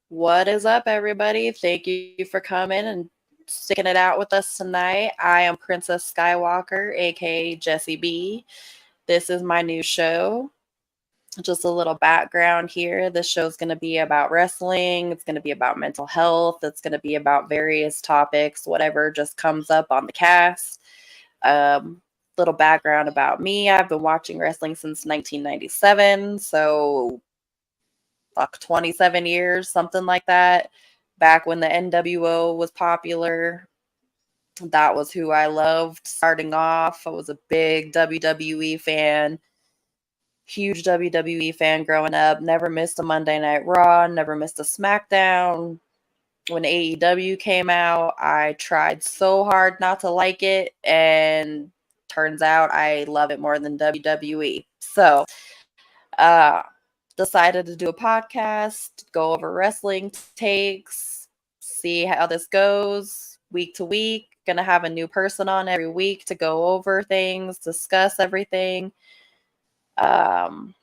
What is up, everybody? Thank you for coming and sticking it out with us tonight. I am Princess Skywalker, aka Jessie B. This is my new show. Just a little background here. This show is going to be about wrestling, it's going to be about mental health, it's going to be about various topics, whatever just comes up on the cast. Um, Little background about me. I've been watching wrestling since 1997, so like 27 years, something like that. Back when the NWO was popular, that was who I loved starting off. I was a big WWE fan, huge WWE fan growing up. Never missed a Monday Night Raw, never missed a SmackDown. When AEW came out, I tried so hard not to like it, and turns out I love it more than WWE. So, uh, decided to do a podcast, go over wrestling takes, see how this goes week to week. Gonna have a new person on every week to go over things, discuss everything. Um,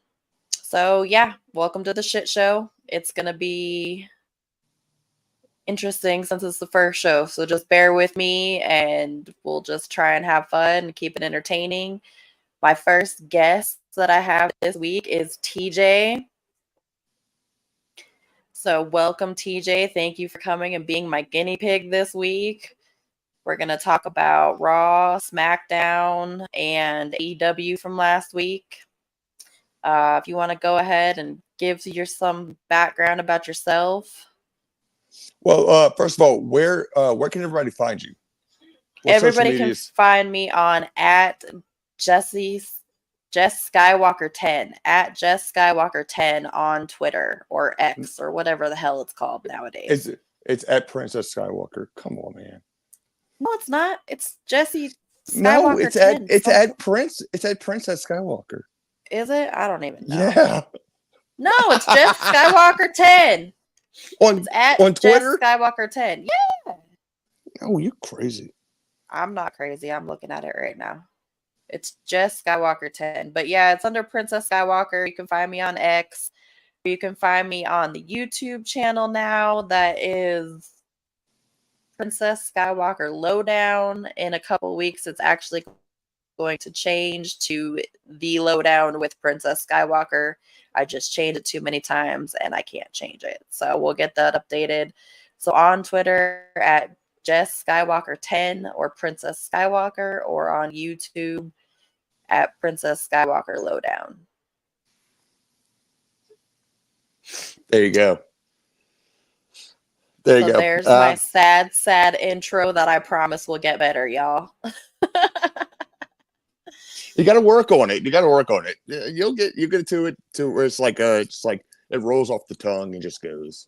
so yeah, welcome to the shit show. It's gonna be interesting since it's the first show. So just bear with me and we'll just try and have fun and keep it entertaining. My first guest that I have this week is TJ. So, welcome, TJ. Thank you for coming and being my guinea pig this week. We're going to talk about Raw, SmackDown, and AEW from last week. If you want to go ahead and give some background about yourself. Well, first of all, where can everybody find you? What everybody can find me on at Jess Skywalker 10 at Jess Skywalker 10 on Twitter or X or whatever the hell it's called nowadays. It's at Princess Skywalker. Come on, man. No, it's not. It's Jessie Skywalker. No, it's 10. It's at Princess Skywalker. Is it? I don't even know. Yeah. No, it's Jess Skywalker 10. On Twitter? Jess Skywalker 10. Yeah. Oh, you're crazy. I'm not crazy. I'm looking at it right now. It's Jess Skywalker 10. But yeah, it's under Princess Skywalker. You can find me on X. You can find me on the YouTube channel now. That is Princess Skywalker Lowdown. In a couple weeks, it's actually going to change to The Lowdown with Princess Skywalker. I just changed it too many times and I can't change it. So we'll get that updated. So on Twitter at Jess Skywalker 10 or Princess Skywalker, or on YouTube at Princess Skywalker Lowdown. There you go. There you go. There's my sad intro that I promise will get better, y'all. You got to work on it. You'll get to it to where it's like it rolls off the tongue and just goes.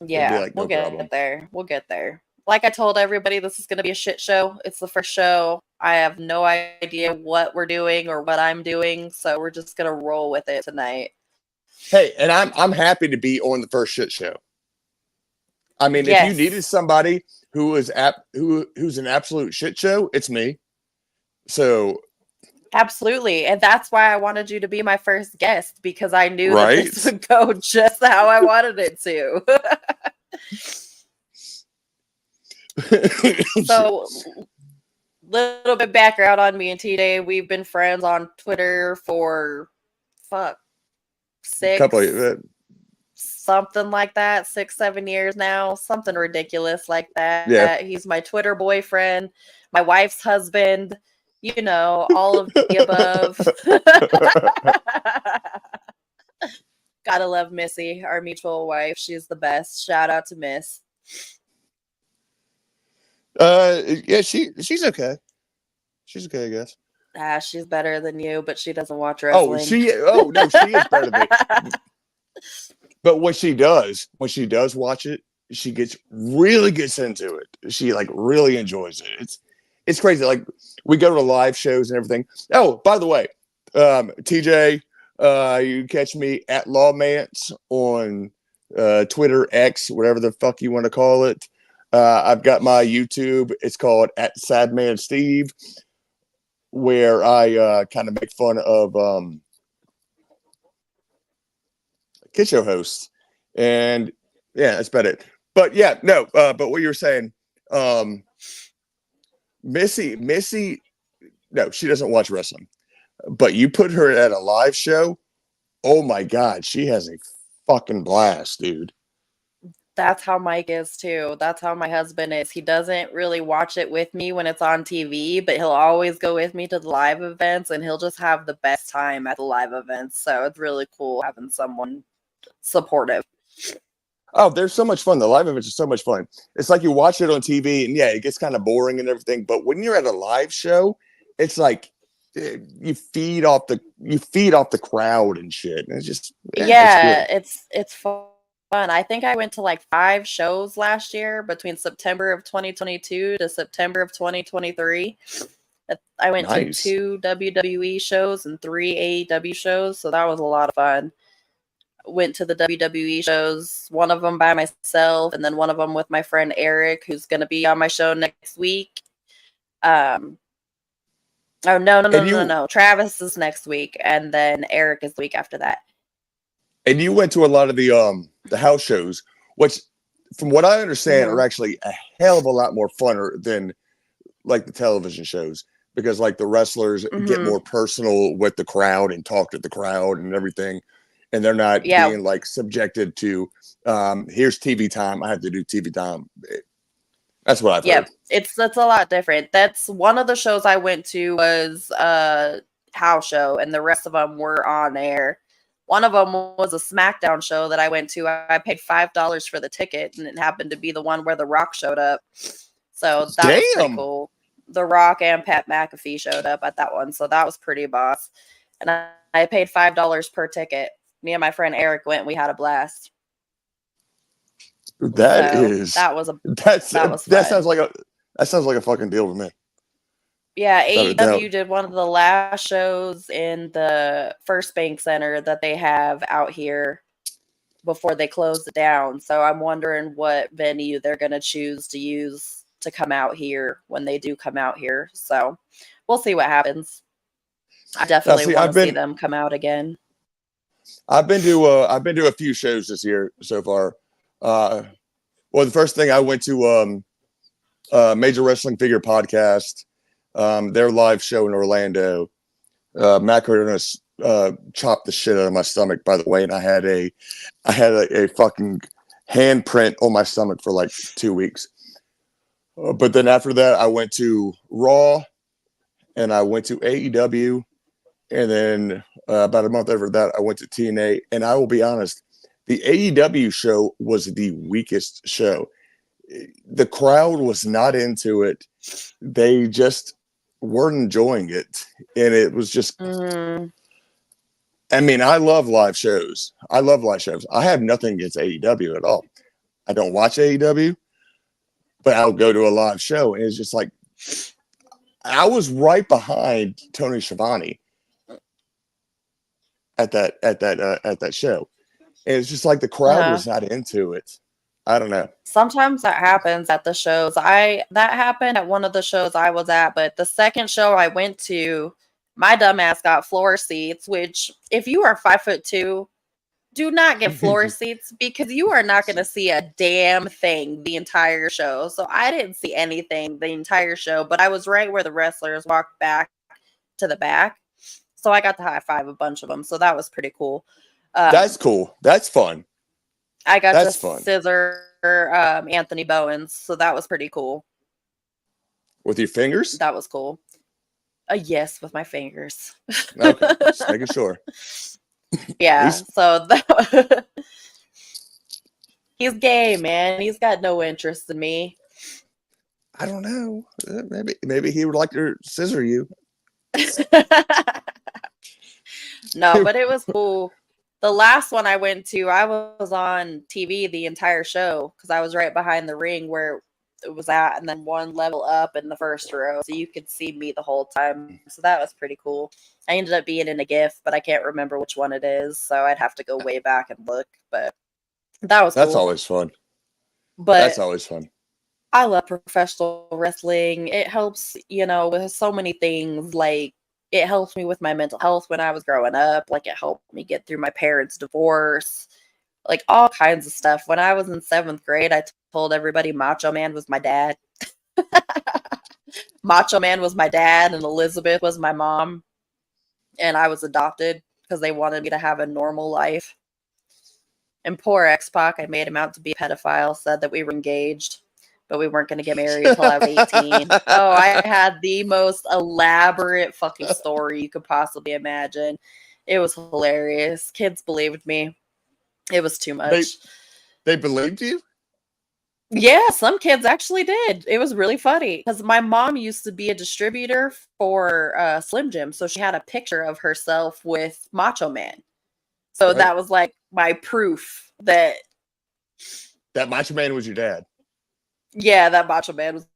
Yeah, like, we'll get there. We'll get there. Like I told everybody, this is going to be a shit show. It's the first show. I have no idea what we're doing or what I'm doing, so we're just going to roll with it tonight. Hey, and I'm happy to be on the first shit show. I mean, yes. If you needed somebody who's an absolute shit show, it's me. So absolutely, and that's why I wanted you to be my first guest, because I knew that this would go just how I wanted it to. So, little bit background on me and TJ. We've been friends on Twitter for something like that, 6-7 years now, something ridiculous like that. Yeah. He's my Twitter boyfriend, my wife's husband, you know, all of the above. Gotta love Missy, our mutual wife. She's the best. Shout out to Miss. Yeah, she's okay. She's okay, I guess. She's better than you, but she doesn't watch wrestling. No, she is better than me. But when she does watch it, she really gets into it. She like really enjoys it. It's crazy. Like we go to live shows and everything. Oh, by the way, TJ, you catch me at Lawmance on Twitter, X, whatever the fuck you want to call it. I've got my YouTube. It's called at Sadman Steve, where I kind of make fun of kid show hosts. And yeah, that's about it. But yeah, no. But what you were saying, um, Missy, no, she doesn't watch wrestling. But you put her at a live show, oh my god, she has a fucking blast, dude. That's how Mike is too. That's how my husband is. He doesn't really watch it with me when it's on TV, but he'll always go with me to the live events and he'll just have the best time at the live events. So it's really cool having someone supportive. Oh, they're so much fun. The live events are so much fun. It's like you watch it on TV, and yeah, it gets kind of boring and everything. But when you're at a live show, it's like you feed off the crowd and shit. And it's just it's Yeah, good. it's fun. I think I went to like 5 shows last year between September of 2022 to September of 2023. I went to Nice. 2 WWE shows and 3 AEW shows, so that was a lot of fun. Went to the WWE shows, one of them by myself, and then one of them with my friend Eric, who's going to be on my show next week. Um, oh And you no! Travis is next week, and then Eric is the week after that. and you went to a lot of the house shows, which, from what I understand, are Mhm. actually a hell of a lot more funner than like the television shows because like the wrestlers get Mhm. more personal with the crowd and talk to the crowd and everything, and they're not Yeah. being like subjected to here's TV time, I have to do TV time. That's what I've heard. Yep. That's a lot different. That's one of the shows I went to was a house show, and the rest of them were on air. One of them was a SmackDown show that I went to. I paid $5 for the ticket, and it happened to be the one where The Rock showed up. So that was pretty Damn. cool. The Rock and Pat McAfee showed up at that one, so that was pretty boss. And I paid $5 per ticket. Me and my friend Eric went. We had a blast. That So is that was that fun. sounds like a fucking deal to me. Yeah, That AEW did one of the last shows in the First Bank Center that they have out here before they close it down. So I'm wondering what venue they're going to choose to use to come out here when they do come out here. So we'll see what happens. I now definitely see want to see them come out again. I've been to a few shows this year so far. Well, the first thing I went to Major Wrestling Figure Podcast, their live show in Orlando. Matt Cardenas chopped the shit out of my stomach, by the way, and I had a fucking handprint on my stomach for like 2 weeks. But then after that, I went to Raw, and I went to AEW, and then about a month after that, I went to TNA. And I will be honest, the AEW show was the weakest show. The crowd was not into it. They just weren't enjoying it, and it was just. Mm, I mean, I love live shows. I love live shows. I have nothing against AEW at all. I don't watch AEW, but I'll go to a live show, and it's just like I was right behind Tony Schiavone at that show, and it's just like the crowd uh-huh. was not into it. I don't know. Sometimes that happens at the shows. That happened at one of the shows I was at, but the second show I went to, my dumbass got floor seats, which if you are 5'2", do not get floor seats because you are not going to see a damn thing the entire show. So I didn't see anything the entire show, but I was right where the wrestlers walked back to the back. So I got to high five a bunch of them. So that was pretty cool. That's cool. That's fun. I got to That's fun. scissor Anthony Bowens. So that was pretty cool. With your fingers? That was cool. Yes, with my fingers. Okay, just making sure. Yeah, He's so he's gay, man. He's got no interest in me. I don't know. Maybe he would like to scissor you. No, but it was cool. The last one I went to, I was on TV the entire show because I was right behind the ring where it was at, and then one level up in the first row, so you could see me the whole time. So that was pretty cool. I ended up being in a GIF, but I can't remember which one it is, so I'd have to go way back and look. But that was That's cool. always fun. But That's always fun. I love professional wrestling. It helps, with so many things. Like, it helps me with my mental health when I was growing up. Like, it helped me get through my parents' divorce. like all kinds of stuff. When I was in 7th grade, I told everybody Macho Man was my dad. Macho Man was my dad, and Elizabeth was my mom, and I was adopted because they wanted me to have a normal life. And poor X-Pac, I made him out to be a pedophile, said that we were engaged, but we weren't going to get married until I was 18. Oh, I had the most elaborate fucking story you could possibly imagine. It was hilarious. Kids believed me. It was too much. They believed you? Yeah, some kids actually did. It was really funny because my mom used to be a distributor for Slim Jim, so she had a picture of herself with Macho Man. So Right. that was like my proof that Macho Man was your dad. yeah, that Macho Man was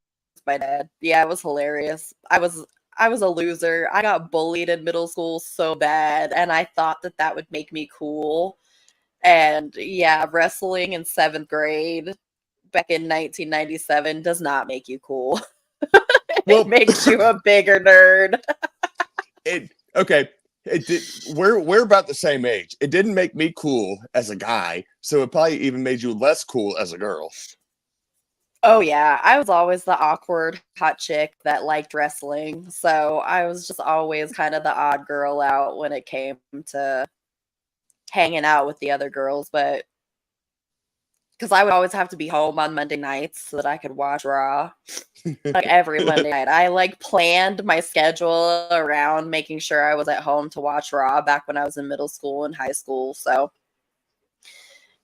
my dad. Yeah, it was hilarious. I was a loser. I got bullied in middle school so bad, and I thought that that would make me cool. And yeah, wrestling in 7th grade back in 1997 does not make you cool. Well, It makes you a bigger nerd. Okay. We're about the same age. It didn't make me cool as a guy, so it probably even made you less cool as a girl. Oh yeah, I was always the awkward hot chick that liked wrestling. So I was just always kind of the odd girl out when it came to hanging out with the other girls, but because I would always have to be home on Monday nights so that I could watch Raw. Like every Monday night. I like planned my schedule around making sure I was at home to watch Raw back when I was in middle school and high school. So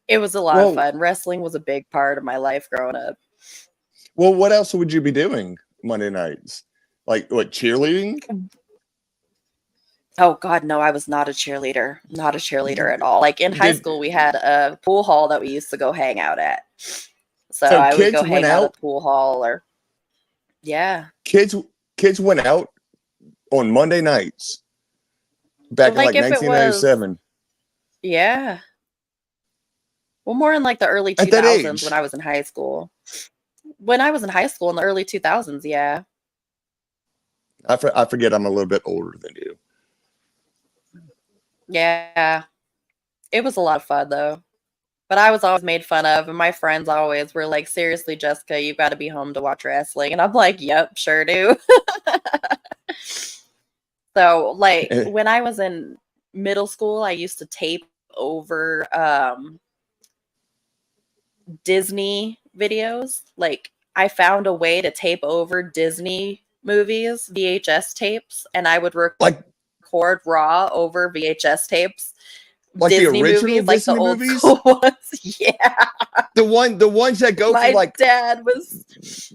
it was a lot of fun. Wrestling was a big part of my life growing up. Well, what else would you be doing Monday nights? Like what, cheerleading? Oh God, no, I was not a cheerleader. Not a cheerleader at all. Like in high school, we had a pool hall that we used to go hang out at. So I would go hang out at the pool hall or yeah. Kids went out on Monday nights back in like 1997. Yeah. Well, more in like the early 2000s when I was in high school. When I was in high school in the early 2000s, yeah. I forget I'm a little bit older than you. Yeah. It was a lot of fun though. But I was always made fun of, and my friends always were like, seriously, Jessica, you've got to be home to watch wrestling. And I'm like, yep, sure do. So, like, when I was in middle school, I used to tape over Disney videos. Like, I found a way to tape over Disney movies, VHS tapes, and I would record Raw over VHS tapes. Like Disney the original movies, like Disney the old movies? school ones. Yeah. The ones that go for like dad was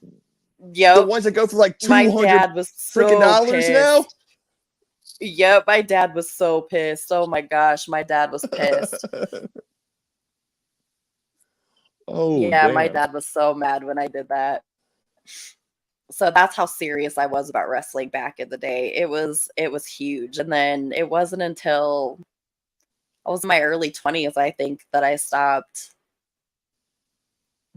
yep. The ones that go for like $200 my dad was so freaking dollars pissed. now? Yep, my dad was so pissed. Oh my gosh, my dad was pissed. Oh yeah, damn. my dad was so mad when I did that. So that's how serious I was about wrestling back in the day. It was huge. And then it wasn't until I was in my early 20s, I think, that I stopped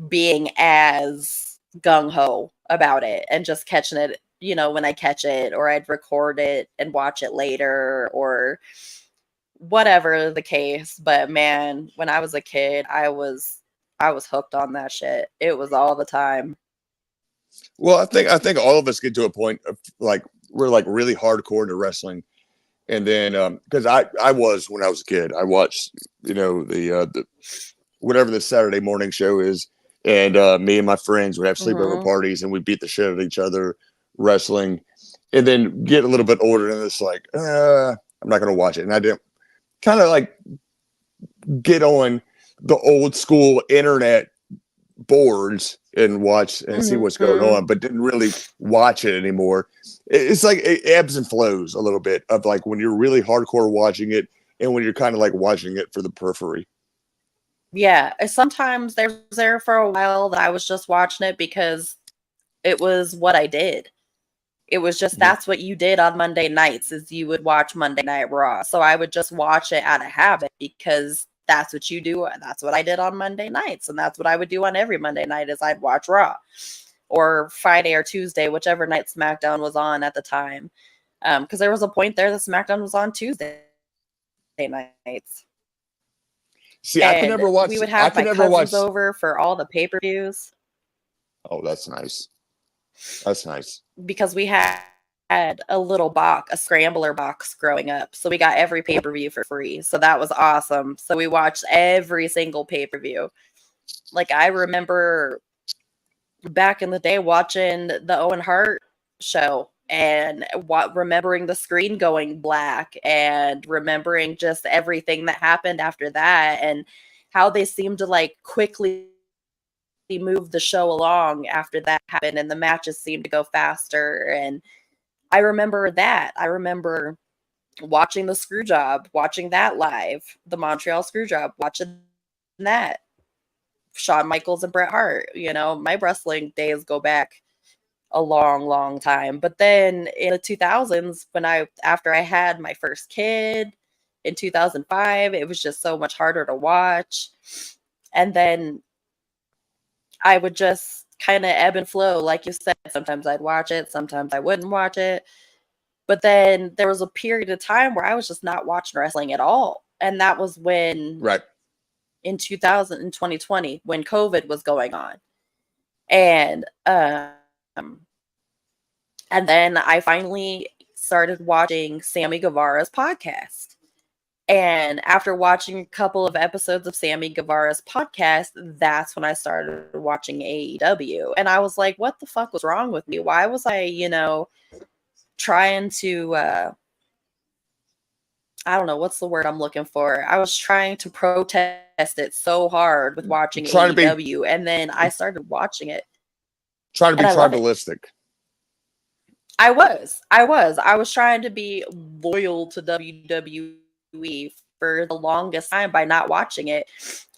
being as gung-ho about it and just catching it, you know, when I catch it, or I'd record it and watch it later, or whatever the case. But man, when I was a kid, I was hooked on that shit. It was all the time. Well, I think all of us get to a point of like we're like really hardcore into wrestling. And then because I was when I was a kid, I watched, you know, the whatever the Saturday morning show is, and me and my friends would have sleepover parties and we beat the shit out of each other wrestling, and then get a little bit older and it's like I'm not gonna watch it. And I didn't kind of like get on the old school internet boards and watch and see what's going on, but didn't really watch it anymore. It's like it ebbs and flows a little bit of like when you're really hardcore watching it and when you're kind of like watching it for the periphery. Yeah, sometimes there's there for a while that I was just watching it because it was what I did. It was just that's what you did on Monday nights is you would watch Monday Night Raw. So I would just watch it out of habit because that's what you do. That's what I did on Monday nights. And that's what I would do on every Monday night is I'd watch Raw or Friday or Tuesday, whichever night SmackDown was on at the time. Because there was a point there that SmackDown was on Tuesday nights. See, I can And never watch. we would I have can my never cousins watch. over for all the pay-per-views Oh, that's nice. That's nice. because we had a little box, a scrambler box growing up. So we got every pay-per-view for free. So that was awesome. So we watched every single pay-per-view. Like I remember back in the day watching the Owen Hart show and remembering the screen going black and remembering just everything that happened after that and how they seemed to like quickly move the show along after that happened and the matches seemed to go faster. And I remember that. I remember watching the screw job, watching that live, the Montreal screw job, watching that. Shawn Michaels and Bret Hart. You know, my wrestling days go back a long, long time. But then in the 2000s, after I had my first kid in 2005, it was just so much harder to watch. And then I would just kind of ebb and flow, like you said. Sometimes I'd watch it, sometimes I wouldn't watch it. But then there was a period of time where I was just not watching wrestling at all. And that was when Right. in 2020 when COVID was going on. And then I finally started watching Sammy Guevara's podcast. And after watching a couple of episodes of Sammy Guevara's podcast, that's when I started watching AEW. And I was like, what the fuck was wrong with me? Why was I, trying to I don't know what's the word I'm looking for. I was trying to protest it so hard with watching AEW, and then I started watching it. Trying to be tribalistic. I was trying to be loyal to WWE for the longest time by not watching it.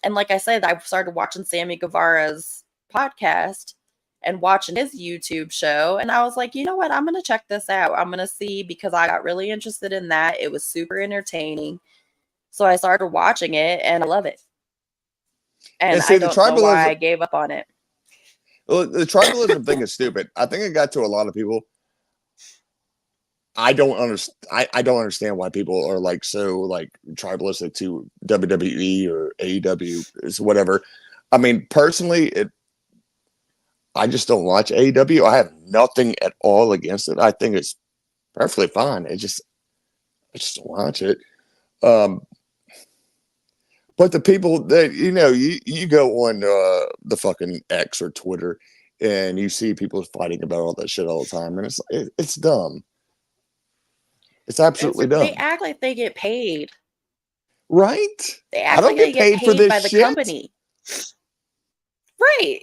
And like I said, I started watching Sammy Guevara's podcast and watching his YouTube show. And I was like, you know what? I'm going to check this out. I'm going to see, because I got really interested in that. It was super entertaining. So I started watching it and I love it. And I don't know why I gave up on it. Well, the tribalism thing is stupid. I think it got to a lot of people. I don't understand why people are like so like tribalistic to WWE or AEW. It's whatever. I mean, personally, I just don't watch AEW. I have nothing at all against it. I think it's perfectly fine. I just don't watch it. But the people that you go on the fucking X or Twitter and you see people fighting about all that shit all the time, and it's dumb. It's absolutely dumb. They act like they get paid. Right? They act like they get paid for this by the company. Right.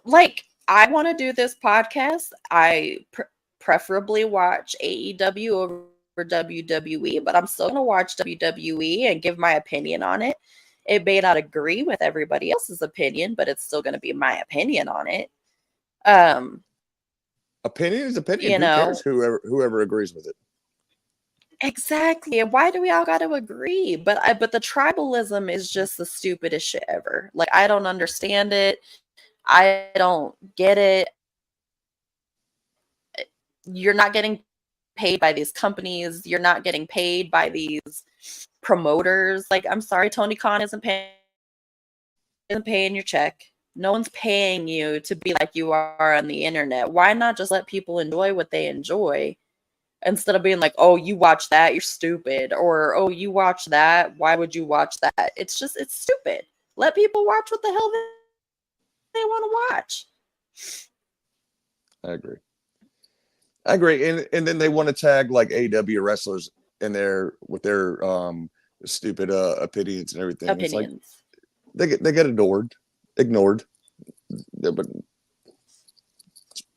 Like, I want to do this podcast. I preferably watch AEW over WWE, but I'm still going to watch WWE and give my opinion on it. It may not agree with everybody else's opinion, but it's still going to be my opinion on it. Opinion is opinion. Who cares? Whoever agrees with it. Exactly. And why do we all got to agree? But the tribalism is just the stupidest shit ever. Like, I don't understand it. I don't get it. You're not getting paid by these companies. You're not getting paid by these promoters. Like, I'm sorry, Tony Khan isn't paying your check. No one's paying you to be like you are on the internet. Why not just let people enjoy what they enjoy? Instead of being like, oh, you watch that, you're stupid. Or, oh, you watch that, why would you watch that? It's stupid. Let people watch what the hell they want to watch. I agree. And then they want to tag like AEW wrestlers in there with their stupid opinions and everything. It's like they get ignored. But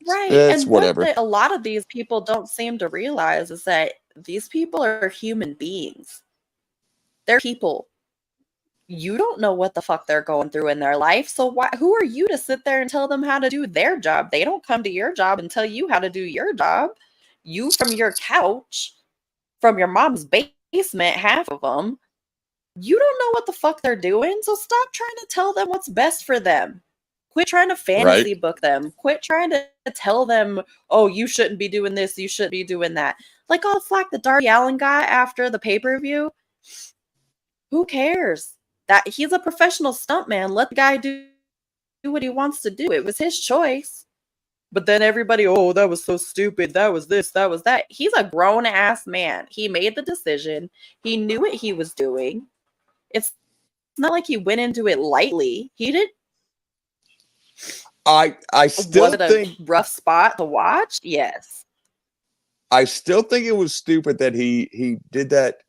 right. It's whatever. What a lot of these people don't seem to realize is that these people are human beings. They're people. You don't know what the fuck they're going through in their life. So who are you to sit there and tell them how to do their job? They don't come to your job and tell you how to do your job. You, from your couch, from your mom's basement, half of them, you don't know what the fuck they're doing. So stop trying to tell them what's best for them. Quit trying to fantasy book them. Quit trying to tell them, oh, you shouldn't be doing this. You shouldn't be doing that. Like all the flack that Darby Allin got after the pay-per-view. Who cares? That he's a professional stuntman. Let the guy do what he wants to do. It was his choice. But then everybody, oh, that was so stupid. That was this, that was that. He's a grown ass man. He made the decision. He knew what he was doing. It's not like he went into it lightly. He did. I still Was it a rough spot to watch? Yes. I still think it was stupid that he did that,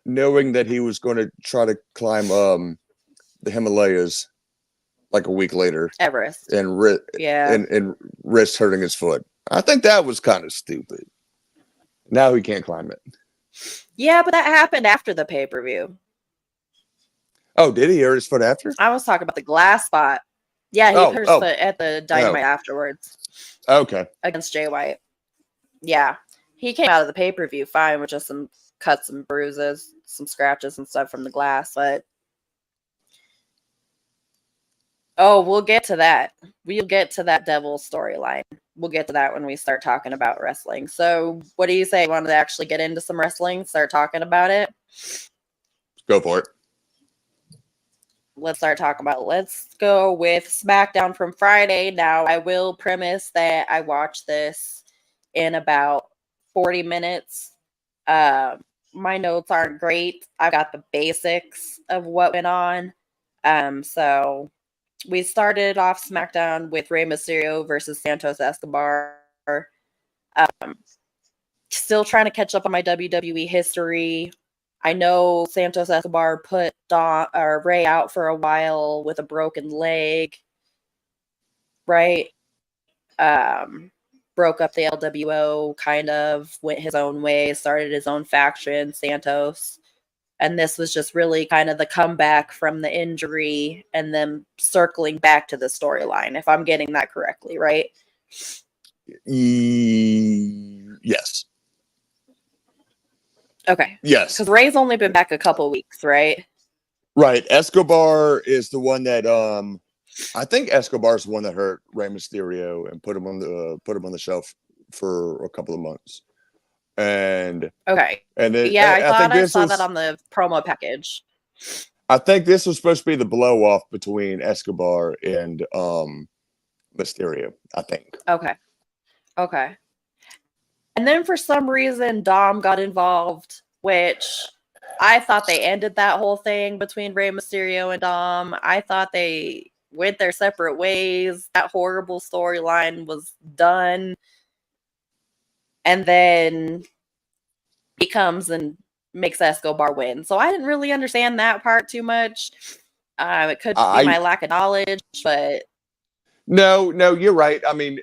knowing that he was going to try to climb the Himalayas like a week later, Everest. and risk hurting his foot. I think that was kind of stupid. Now he can't climb it. Yeah, but that happened after the pay-per-view. Oh, did he hurt his foot after? I was talking about the glass spot. Yeah, he hurt his foot at the Dynamite afterwards. Okay. Against Jay White. Yeah. He came out of the pay-per-view fine with just some cuts and bruises, some scratches and stuff from the glass, but we'll get to that. We'll get to that Devil storyline. We'll get to that when we start talking about wrestling. So what do you say? You want to actually get into some wrestling? Start talking about it? Go for it. Let's start talking about it. Let's go with SmackDown from Friday. Now, I will premise that I watched this in about 40 minutes. My notes aren't great. I've got the basics of what went on. So we started off SmackDown with Rey Mysterio versus Santos Escobar. Still trying to catch up on my WWE history. I know Santos Escobar put Rey out for a while with a broken leg, right? Broke up the LWO, kind of went his own way, started his own faction, Santos. And this was just really kind of the comeback from the injury and then circling back to the storyline, if I'm getting that correctly, right? Yes. Okay. Yes. Because Rey's only been back a couple weeks, right? Right. Escobar is the one that I think Escobar's the one that hurt Rey Mysterio and put him on the shelf for a couple of months. And okay. And then, yeah, I thought I saw was, that on the promo package. I think this was supposed to be the blow off between Escobar and Mysterio, I think. Okay. And then for some reason, Dom got involved, which I thought they ended that whole thing between Rey Mysterio and Dom. I thought they went their separate ways. That horrible storyline was done. And then he comes and makes Escobar win. So I didn't really understand that part too much. It could be my lack of knowledge, but no, you're right. I mean,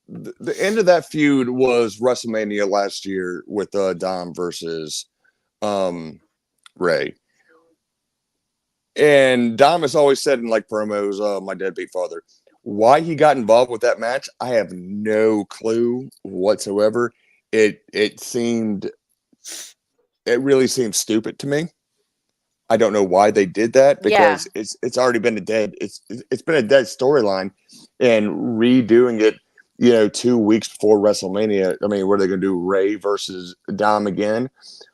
the end of that feud was WrestleMania last year with Dom versus Rey. And Dom has always said in like promos, my deadbeat father. Why he got involved with that match, I have no clue whatsoever. It really seemed stupid to me. I don't know why they did that, because it's already been it's been a dead storyline, and redoing it, 2 weeks before WrestleMania. I mean, what are they going to do? Rey versus Dom again,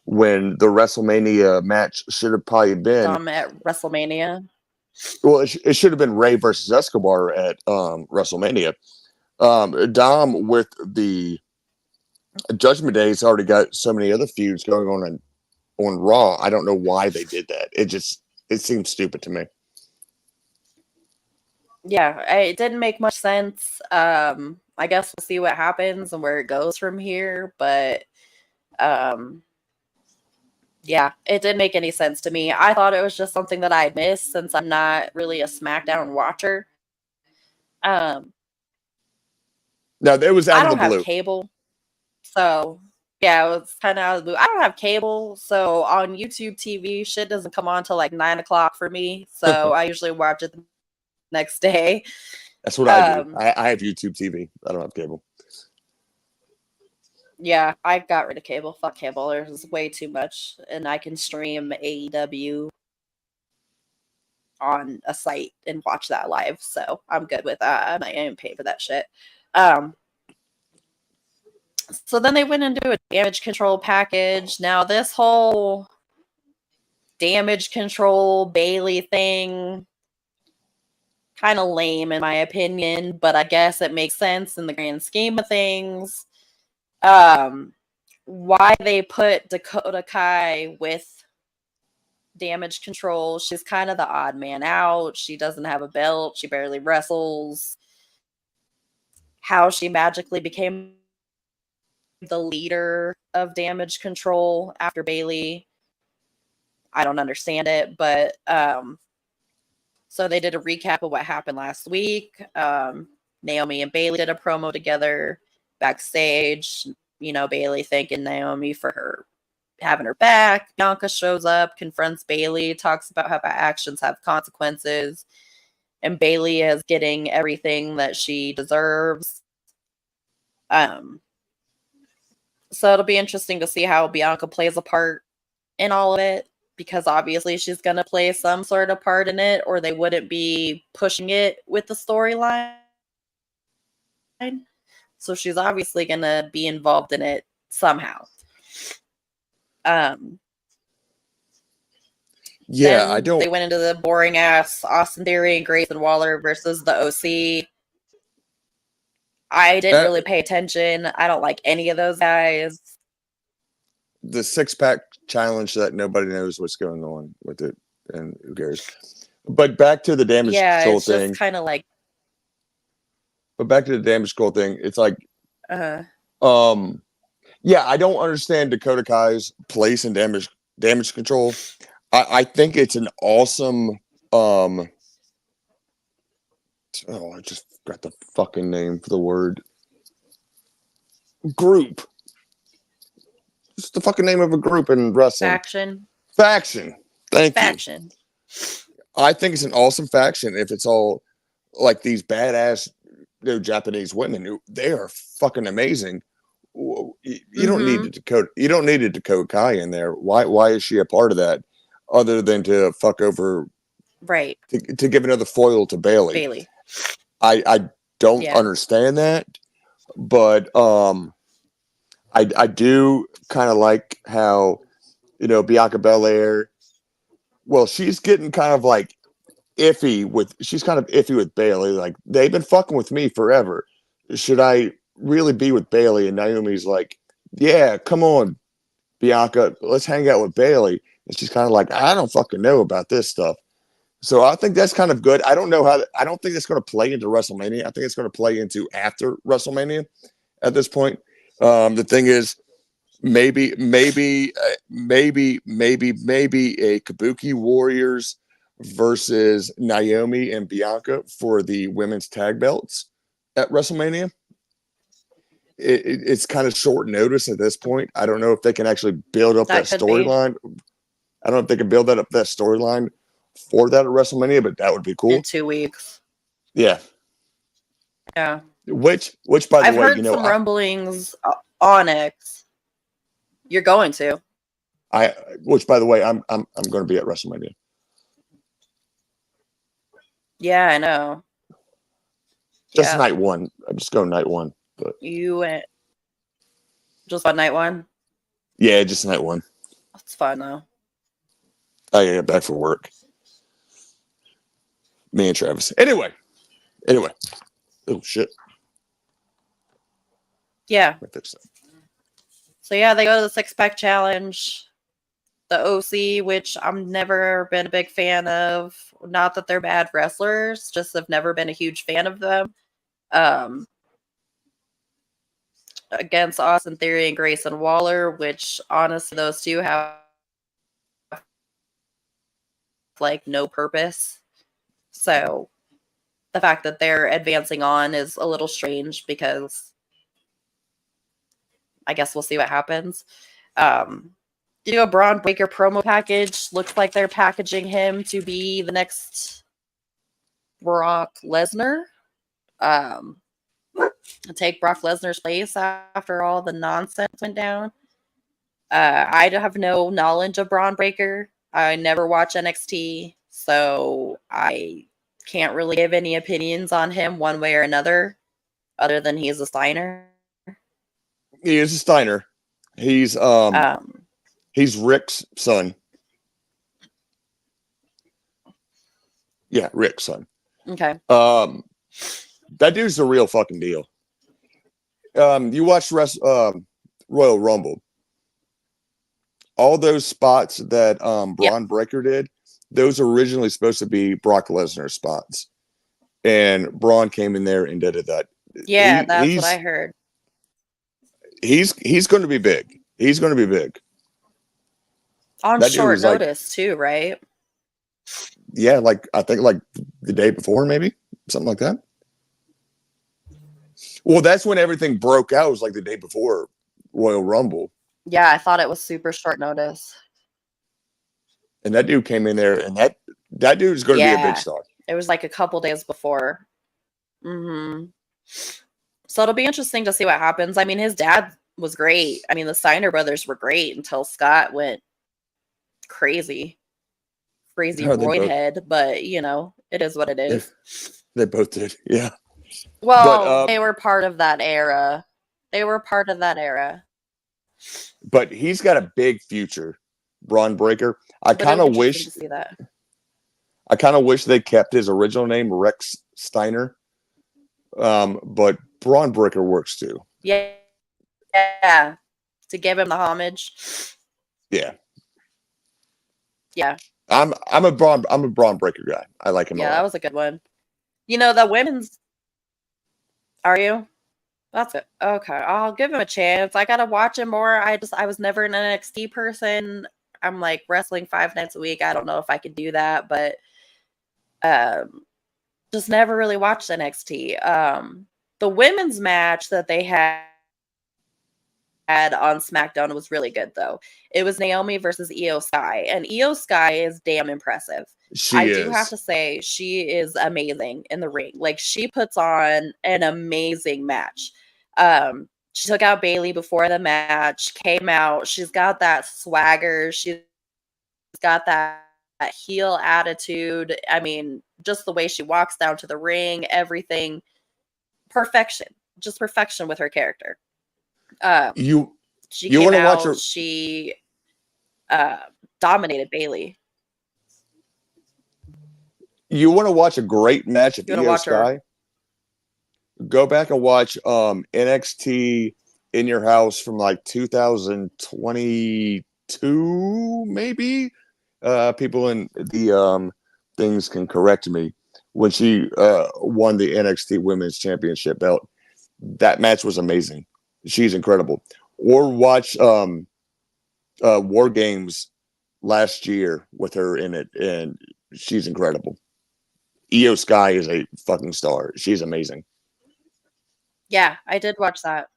when the WrestleMania match should have probably been Dom at WrestleMania. Well, it should have been Rey versus Escobar at WrestleMania. Dom with the Judgment Day has already got so many other feuds going on Raw. I don't know why they did that. It seems stupid to me. Yeah, it didn't make much sense. I guess we'll see what happens and where it goes from here. But yeah, it didn't make any sense to me. I thought it was just something that I'd missed since I'm not really a SmackDown watcher. No, it was out of the blue. I don't have cable. So, yeah, it was kind of out of the blue. I don't have cable. So, on YouTube TV, shit doesn't come on till like 9 o'clock for me. So, I usually watch it the next day. That's what I do. I have YouTube TV. I don't have cable. Yeah, I got rid of cable. Fuck cable. There's way too much. And I can stream AEW on a site and watch that live. So I'm good with that. I'm not even paying for that shit. So then they went into a damage control package. Now this whole damage control Bailey thing, kind of lame in my opinion, but I guess it makes sense in the grand scheme of things. Why they put Dakota Kai with damage control? She's kind of the odd man out. She doesn't have a belt. She barely wrestles. How she magically became the leader of damage control after Bailey, I don't understand it, but so they did a recap of what happened last week. Naomi and Bailey did a promo together backstage. You know, Bailey thanking Naomi for her having her back. Bianca shows up, confronts Bailey, talks about how actions have consequences, and Bailey is getting everything that she deserves. So it'll be interesting to see how Bianca plays a part in all of it, because obviously she's going to play some sort of part in it, or they wouldn't be pushing it with the storyline. So she's obviously going to be involved in it somehow. Yeah, I don't. They went into the boring ass Austin Theory and Grayson Waller versus the OC. I didn't really pay attention. I don't like any of those guys. The 6-pack challenge that nobody knows what's going on with it, and who cares? But back to the damage control it's thing. Just kind of like. But back to the damage control thing, it's like, yeah, I don't understand Dakota Kai's place in damage control. I think it's an awesome. I just got the fucking name for the word. Group. It's the fucking name of a group in wrestling. Faction. Thank you. I think it's an awesome faction if it's all like these badass Japanese women. They are fucking amazing. You don't need a Dakota. You don't need a Dakota Kai in there. Why is she a part of that? Other than to fuck over, right? To give another foil to Bailey. I don't understand that, but I do kind of like how, Bianca Belair. Well, she's getting kind of like iffy with Bailey. Like, they've been fucking with me forever. Should I really be with Bailey? And Naomi's like, yeah, come on, Bianca, let's hang out with Bailey. And she's kind of like, I don't fucking know about this stuff. So I think that's kind of good. I don't know I don't think it's going to play into WrestleMania. I think it's going to play into after WrestleMania at this point. The thing is, maybe a Kabuki Warriors versus Naomi and Bianca for the women's tag belts at WrestleMania. It's kind of short notice at this point. I don't know if they can actually build up that storyline. I don't know if they can build that storyline for that at WrestleMania, but that would be cool. In 2 weeks. Yeah. Yeah. Which by the I've way, heard some rumblings on it. You're going to. Which by the way, I'm going to be at WrestleMania. Yeah, I know. Just night one. I'm just going night one. But you went just on night one? Yeah, just night one. That's fine though. I gotta get back for work. Me and Travis. Anyway. Oh shit. Yeah. So yeah, they go to the 6-pack challenge. The OC, which I've never been a big fan of. Not that they're bad wrestlers, just have never been a huge fan of them. Against Austin Theory and Grayson Waller, which honestly those two have like no purpose. So the fact that they're advancing on is a little strange, because I guess we'll see what happens. Do a Braun Breaker promo package. Looks like they're packaging him to be the next Brock Lesnar. Take Brock Lesnar's place after all the nonsense went down. I have no knowledge of Braun Breaker. I never watch NXT, so I can't really give any opinions on him one way or another, other than he's a Steiner. He is a Steiner. He's Rick's son. Yeah, Rick's son. Okay. That dude's the real fucking deal. You watched Royal Rumble. All those spots that Braun Breaker did, those were originally supposed to be Brock Lesnar spots. And Braun came in there and did that. Yeah, that's what I heard. He's going to be big. He's going to be big. On short notice, too, right? Yeah, I think the day before, maybe something like that. Well, that's when everything broke out. It was like the day before Royal Rumble. Yeah, I thought it was super short notice. And that dude came in there, and that dude's going to be a big star. It was like a couple days before. Mm-hmm. So it'll be interesting to see what happens. I mean, his dad was great. I mean, the Steiner brothers were great until Scott went crazy roid head. But, you know, it is what it is. They both did, yeah. Well, they were part of that era. But he's got a big future, Braun Breaker. I kind of wish they kept his original name, Rex Steiner. But Braun Breaker works too. Yeah. To give him the homage. Yeah. Yeah. I'm a Braun Breaker guy. I like him a lot. Yeah, that was a good one. You know, the women's. Are you? That's it. Okay, I'll give him a chance. I gotta watch him more. I was never an NXT person. I'm like wrestling 5 nights a week. I don't know if I could do that, but just never really watched NXT. The women's match that they had on SmackDown was really good, though. It was Naomi versus Io Sky, and Io Sky is damn impressive. I do have to say, she is amazing in the ring. Like, she puts on an amazing match. She took out Bayley before the match, came out. She's got that swagger. She's got that heel attitude. I mean, just the way she walks down to the ring, everything. Perfection. Just perfection with her character. She want to watch her? She dominated Bayley. You want to watch a great match of Io Sky? Go back and watch NXT in your house from like 2022, maybe. People in the things can correct me. When she won the NXT Women's Championship belt, that match was amazing. She's incredible. Or watch War Games last year with her in it, and she's incredible. Io Sky is a fucking star. She's amazing. Yeah, I did watch that.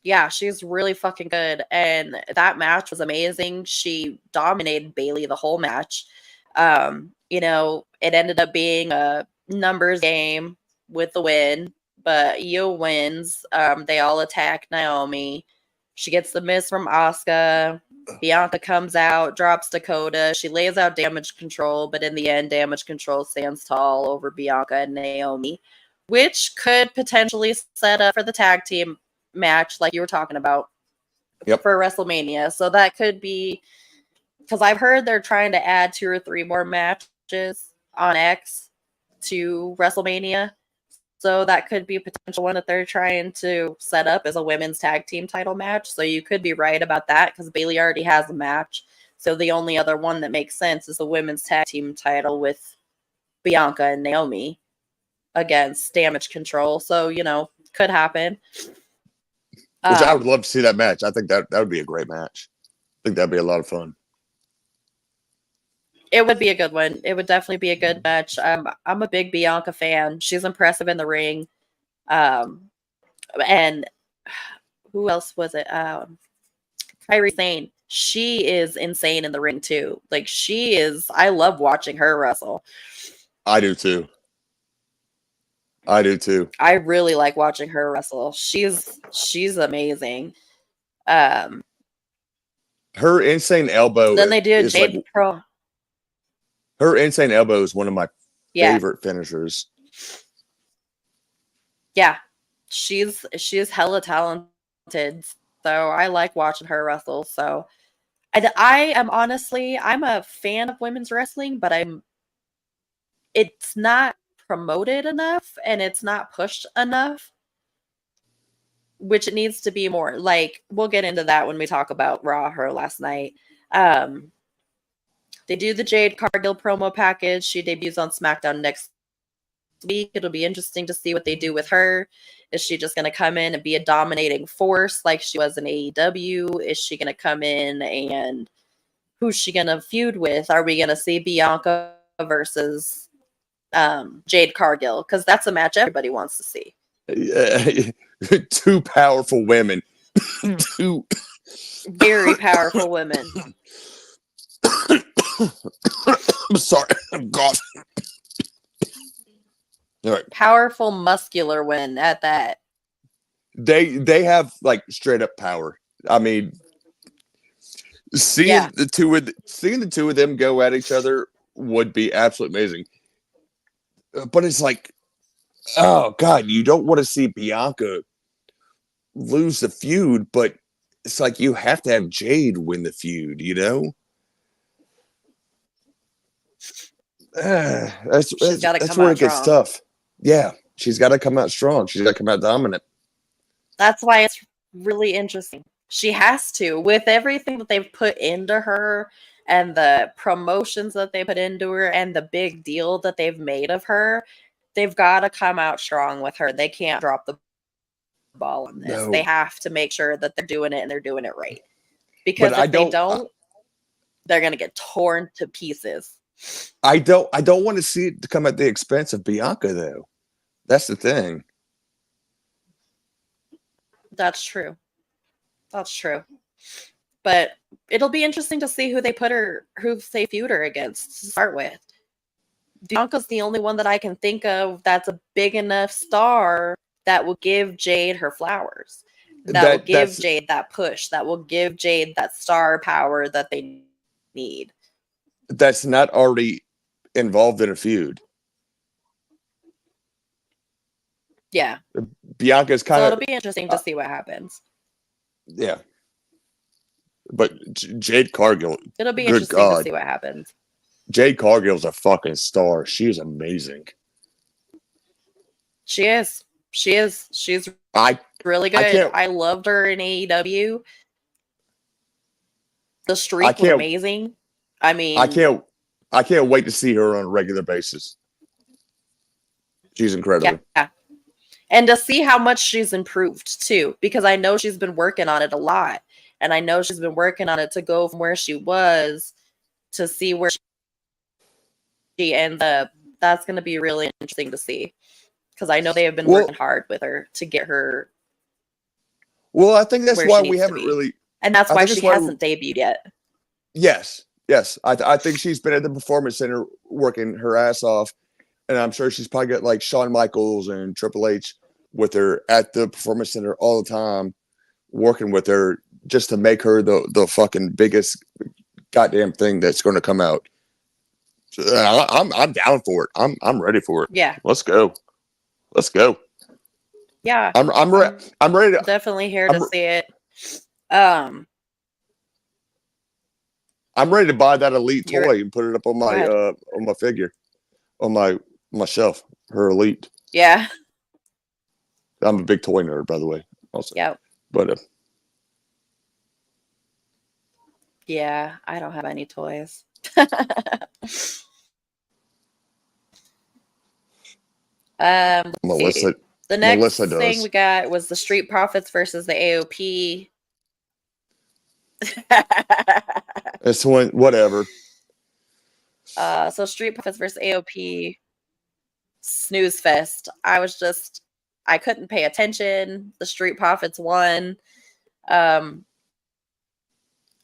Yeah, she's really fucking good. And that match was amazing. She dominated Bayley the whole match. You know, it ended up being a numbers game with the win, but Io wins. They all attack Naomi. She gets the miss from Asuka. Bianca comes out, drops Dakota. She lays out Damage Control, but in the end, Damage Control stands tall over Bianca and Naomi, which could potentially set up for the tag team match like you were talking about for WrestleMania. So that could be, because I've heard they're trying to add 2 or 3 more matches on X to WrestleMania. So that could be a potential one that they're trying to set up as a women's tag team title match. So you could be right about that because Bayley already has a match. So the only other one that makes sense is the women's tag team title with Bianca and Naomi against Damage Control. So, you know, could happen. Which I would love to see that match. I think that would be a great match. I think that'd be a lot of fun. It would be a good one. It would definitely be a good match. I'm a big Bianca fan. She's impressive in the ring. And who else was it? Kairi Sane. She is insane in the ring too. Like, she is. I love watching her wrestle. I do too. I really like watching her wrestle. She's amazing. Her insane elbow. Then they did Jade Pro. Her insane elbow is one of my favorite finishers. Yeah, she's hella talented. So I like watching her wrestle. So I am honestly, I'm a fan of women's wrestling, but I'm it's not promoted enough and it's not pushed enough, which it needs to be more. Like, we'll get into that when we talk about Raw, her last night. They do the Jade Cargill promo package. She debuts on SmackDown next week. It'll be interesting to see what they do with her. Is she just going to come in and be a dominating force like she was in AEW? Is she going to come in and who's she going to feud with? Are we going to see Bianca versus Jade Cargill? Because that's a match everybody wants to see. Two powerful women. Two very powerful women. I'm sorry. I'm coughing. All right. Powerful, muscular women at that. They have like straight up power. I mean, seeing the two of them go at each other would be absolutely amazing. But it's like, oh God, you don't want to see Bianca lose the feud, but it's like you have to have Jade win the feud, you know? That's where it gets tough. Yeah, she's got to come out strong. She's got to come out dominant. That's why it's really interesting. She has to, with everything that they've put into her and the promotions that they put into her and the big deal that they've made of her, they've got to come out strong with her. They can't drop the ball on this. No. They have to make sure that they're doing it and they're doing it right. Because if they don't, they're going to get torn to pieces. I don't want to see it come at the expense of Bianca, though. That's the thing. That's true. That's true. But it'll be interesting to see who they feud her against to start with. Bianca's the only one that I can think of that's a big enough star that will give Jade her flowers. That will give Jade that push. That will give Jade that star power that they need. That's not already involved in a feud. Yeah. Bianca's kind of... So it'll be interesting to see what happens. Yeah. But Jade Cargill... It'll be interesting to see what happens. Jade Cargill's a fucking star. She's amazing. She is. She's really good. I loved her in AEW. The streak was amazing. I mean... I can't wait to see her on a regular basis. She's incredible. Yeah. And to see how much she's improved, too. Because I know she's been working on it a lot. And I know she's been working on it to go from where she was to see where she ends up. That's going to be really interesting to see. Because I know they have been working hard with her to get her. Well, I think that's why we haven't really. And that's why she hasn't debuted yet. Yes. I think she's been at the Performance Center working her ass off. And I'm sure she's probably got like Shawn Michaels and Triple H with her at the Performance Center all the time, working with her just to make her the fucking biggest goddamn thing that's going to come out. So, I'm down for it. I'm ready for it. Yeah. Let's go. Yeah. I'm ready to definitely here to see it. I'm ready to buy that Elite toy and put it up on my figure, on my shelf. Her Elite. Yeah. I'm a big toy nerd, by the way. Also. Yeah. But yeah, I don't have any toys. Melissa. The next thing we got was the Street Profits versus the AOP. This one, whatever. So Street Profits versus AOP, snooze fest. I couldn't pay attention. The Street Profits won. I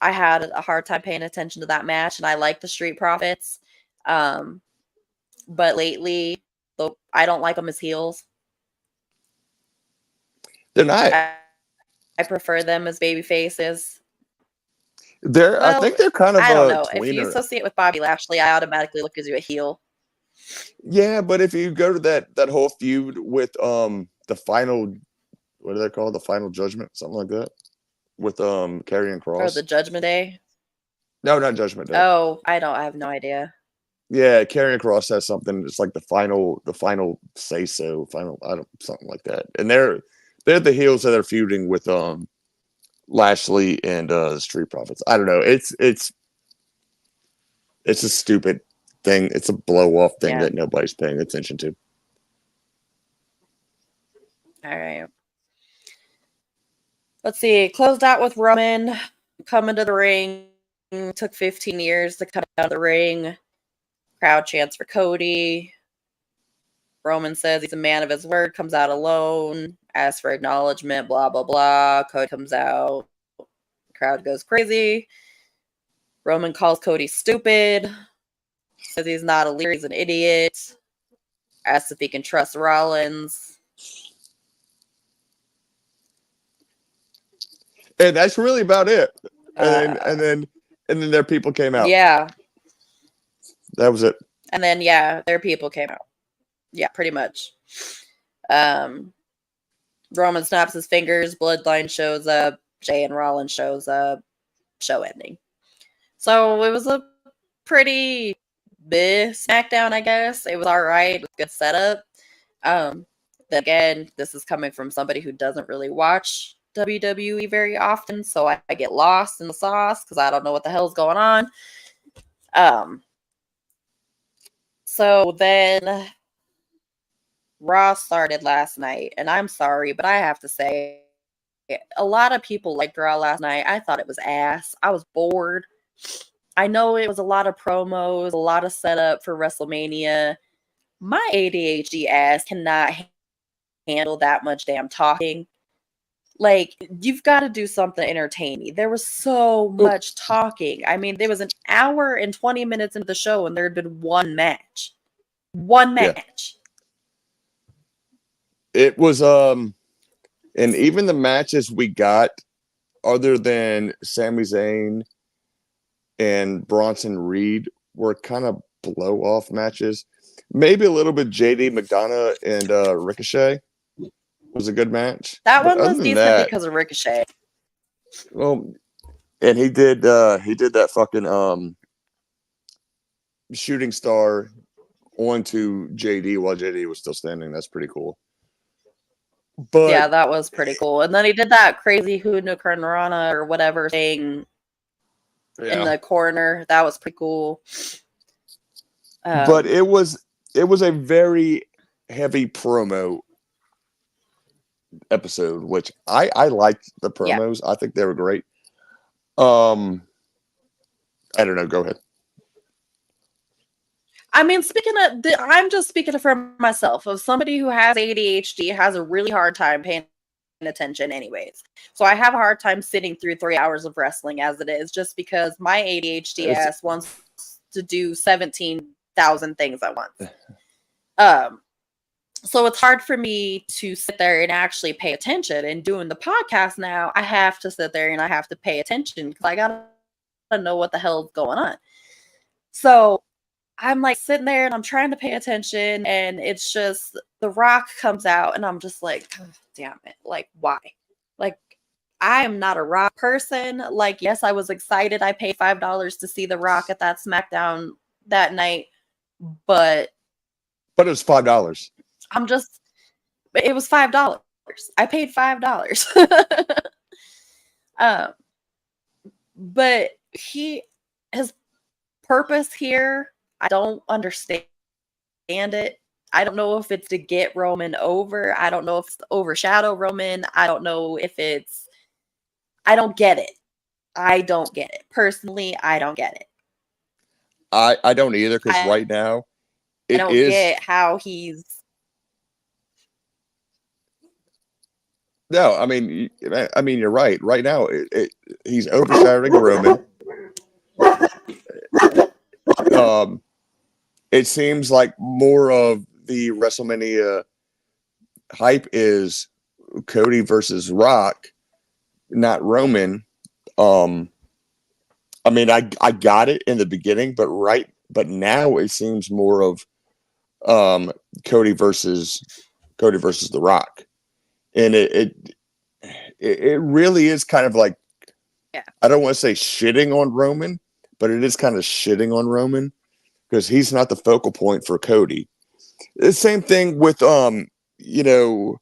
had a hard time paying attention to that match, and I like the Street Profits. But lately, I don't like them as heels. They're not. I prefer them as baby faces. I think they're kind of. I don't know. If you associate with Bobby Lashley, I automatically look as you a heel. Yeah, but if you go to that whole feud with the final, what are they called? The Final Judgment, something like that, with Karrion Kross. Or the Judgment Day. No, not Judgment Day. Oh, I have no idea. Yeah, Karrion Kross says something. It's like the final say so, I don't something like that. And they're the heels that are feuding with Lashley and the Street Profits. I don't know. It's a stupid thing. It's a blow off thing Yeah. that nobody's paying attention to. All right. Let's see. Closed out with Roman coming to the ring. Took 15 years to come out of the ring. Crowd chants for Cody. Roman says he's a man of his word, comes out alone, asks for acknowledgement, blah, blah, blah. Cody comes out. Crowd goes crazy. Roman calls Cody stupid. Says he's not a leader, he's an idiot. Asks if he can trust Rollins. And that's really about it. And then their people came out. Yeah. That was it. And then their people came out. Yeah, pretty much. Roman snaps his fingers, Bloodline shows up, Jay and Rollins shows up, show ending. So it was a pretty big SmackDown, I guess. It was alright, good setup. Then again, this is coming from somebody who doesn't really watch WWE very often, so I get lost in the sauce because I don't know what the hell's going on. So then Raw started last night, and I'm sorry, but I have to say, a lot of people liked Raw last night. I thought it was ass. I was bored. I know it was a lot of promos, a lot of setup for WrestleMania. My ADHD ass cannot handle that much damn talking. Like, you've got to do something entertaining. There was so much talking. I mean, there was an hour and 20 minutes into the show, and there had been one match. One match. Yeah. It was, and even the matches we got, other than Sami Zayn and Bronson Reed, were kind of blow-off matches. Maybe a little bit JD McDonough and Ricochet was a good match. That one was decent because of Ricochet. Well, and he did that fucking shooting star onto JD while JD was still standing. That's pretty cool. But yeah, that was pretty cool. And then he did that crazy Hurricanrana or whatever thing in the corner. That was pretty cool. But it was a very heavy promo episode, which I liked the promos. Yeah. I think they were great. I don't know. Go ahead. I mean, I'm just speaking for myself. Of somebody who has ADHD, has a really hard time paying attention anyways. So I have a hard time sitting through 3 hours of wrestling as it is, just because my ADHD ass wants to do 17,000 things at once. So it's hard for me to sit there and actually pay attention. And doing the podcast now, I have to sit there and I have to pay attention because I gotta know what the hell's going on. So I'm like sitting there and I'm trying to pay attention, and it's just The Rock comes out and I'm just like, oh, damn it. Like, why? Like, I am not a Rock person. Like, yes, I was excited. I paid $5 to see The Rock at that SmackDown that night, but it was $5. It was $5. I paid $5. But his purpose here, I don't understand it. I don't know if it's to get Roman over. I don't know if it's to overshadow Roman. I don't know if I don't get it. I don't get it. Personally, I don't get it. I don't either, because right now I don't get how he's. No, I mean, you're right. Right now, he's overshadowing Roman. It seems like more of the WrestleMania hype is Cody versus Rock, not Roman. I mean, I got it in the beginning, but now it seems more of Cody versus The Rock, and it really is kind of like, I don't want to say shitting on Roman, but it is kind of shitting on Roman. because he's not the focal point for Cody. The same thing with you know,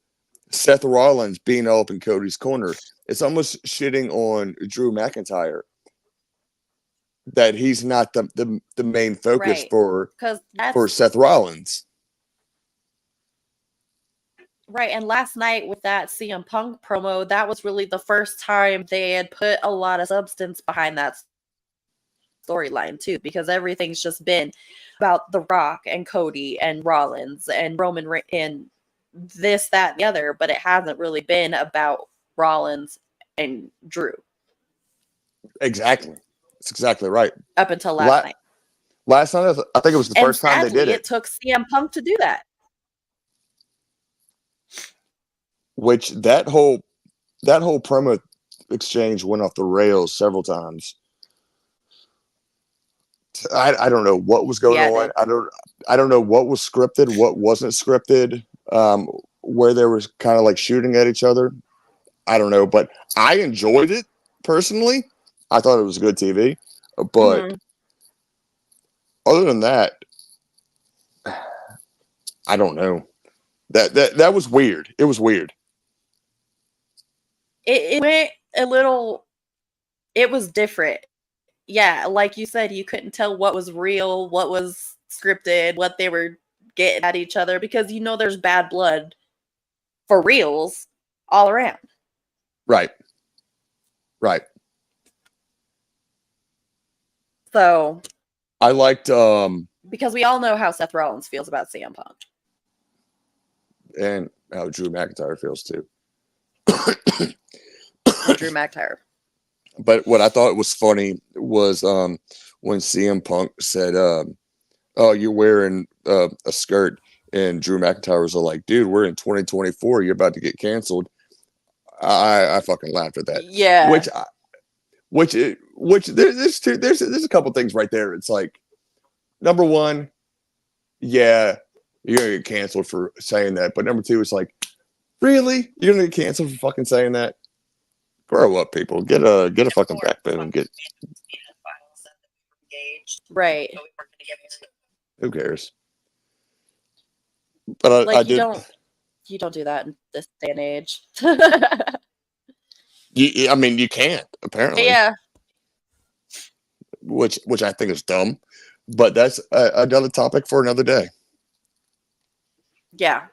Seth Rollins being all up in Cody's corner. It's almost shitting on Drew McIntyre that he's not the main focus Right. for Because that's Seth Rollins. right. And last night with that CM Punk promo, that was really the first time they had put a lot of substance behind that storyline too, because everything's just been about The Rock and Cody and Rollins and and this, that, and the other, but it hasn't really been about Rollins and Drew Exactly. That's exactly right. up until last night. Last night, I think it was the first time they did it. It took CM Punk to do that. Which that whole promo exchange went off the rails several times. I don't know what was going on. I don't know what was scripted, what wasn't scripted. Where there was kind of like shooting at each other. I don't know, but I enjoyed it personally. I thought it was good TV, but other than that, I don't know. That was weird. It was weird. It went a little. It was different. Yeah, like you said, you couldn't tell what was real, what was scripted, what they were getting at each other, because you know there's bad blood for reals all around. Right. Right. So I liked because we all know how Seth Rollins feels about CM Punk. And how Drew McIntyre feels too. Drew McIntyre. But what I thought was funny was when CM Punk said, "Oh, you're wearing a skirt," and Drew McIntyre was like, "Dude, we're in 2024. You're about to get canceled." I fucking laughed at that. Yeah. Which there's a couple things right there. It's like, number one, yeah, you're gonna get canceled for saying that. But number two, it's like, really, you're gonna get canceled for fucking saying that? Grow up, people. Get a fucking backbone and get. Right. Who cares? But I did. You don't do that in this day and age. I mean, you can't apparently. Yeah. Which I think is dumb, but that's another topic for another day. Yeah,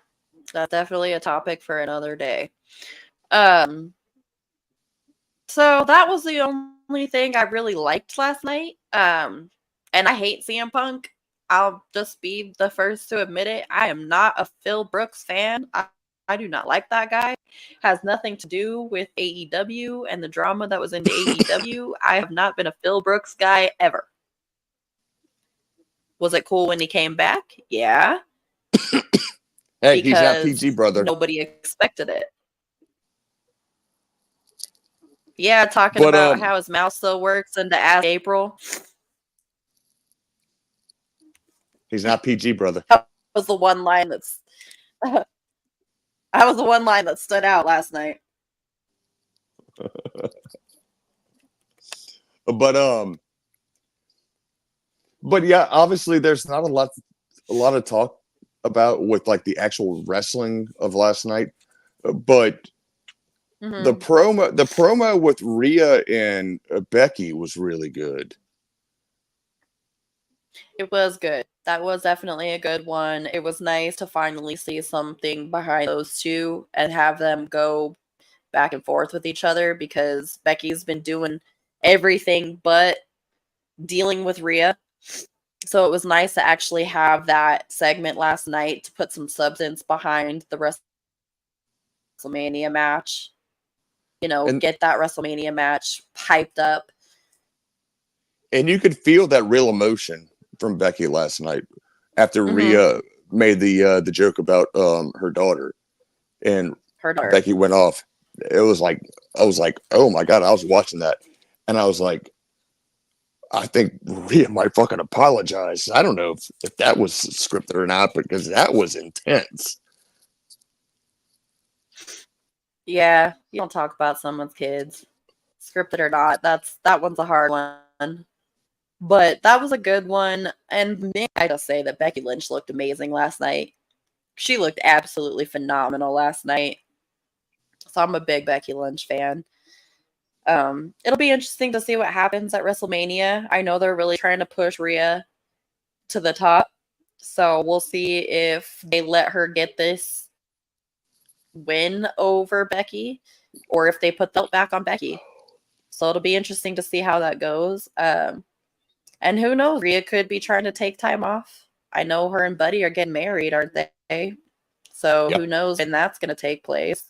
that's definitely a topic for another day. So that was the only thing I really liked last night. And I hate CM Punk. I'll just be the first to admit it. I am not a Phil Brooks fan. I do not like that guy. Has nothing to do with AEW and the drama that was in AEW. I have not been a Phil Brooks guy ever. Was it cool when he came back? Yeah. Hey, he's not PG, brother. Nobody expected it. Yeah, talking about how his mouth still works and to ask April. He's not PG, brother. That was the one line that's that was the one line that stood out last night. But yeah, obviously there's not a lot of talk about with like the actual wrestling of last night, but the promo with Rhea and Becky was really good. It was good. That was definitely a good one. It was nice to finally see something behind those two and have them go back and forth with each other, because Becky's been doing everything but dealing with Rhea. So it was nice to actually have that segment last night to put some substance behind the WrestleMania match. You know, get that WrestleMania match hyped up. And you could feel that real emotion from Becky last night after Rhea made the joke about her daughter, and Becky went off. It was like, I was like, oh my God, I was watching that and I was like, I think Rhea might fucking apologize. I don't know if that was scripted or not, because that was intense. Yeah, you don't talk about someone's kids, scripted or not. That one's a hard one. But that was a good one. And man, I just say that Becky Lynch looked amazing last night. She looked absolutely phenomenal last night. So I'm a big Becky Lynch fan. It'll be interesting to see what happens at WrestleMania. I know they're really trying to push Rhea to the top. So we'll see if they let her get this win over Becky or if they put the belt back on Becky. So it'll be interesting to see how that goes. And who knows? Rhea could be trying to take time off. I know her and Buddy are getting married, aren't they? So Yep. who knows when that's going to take place.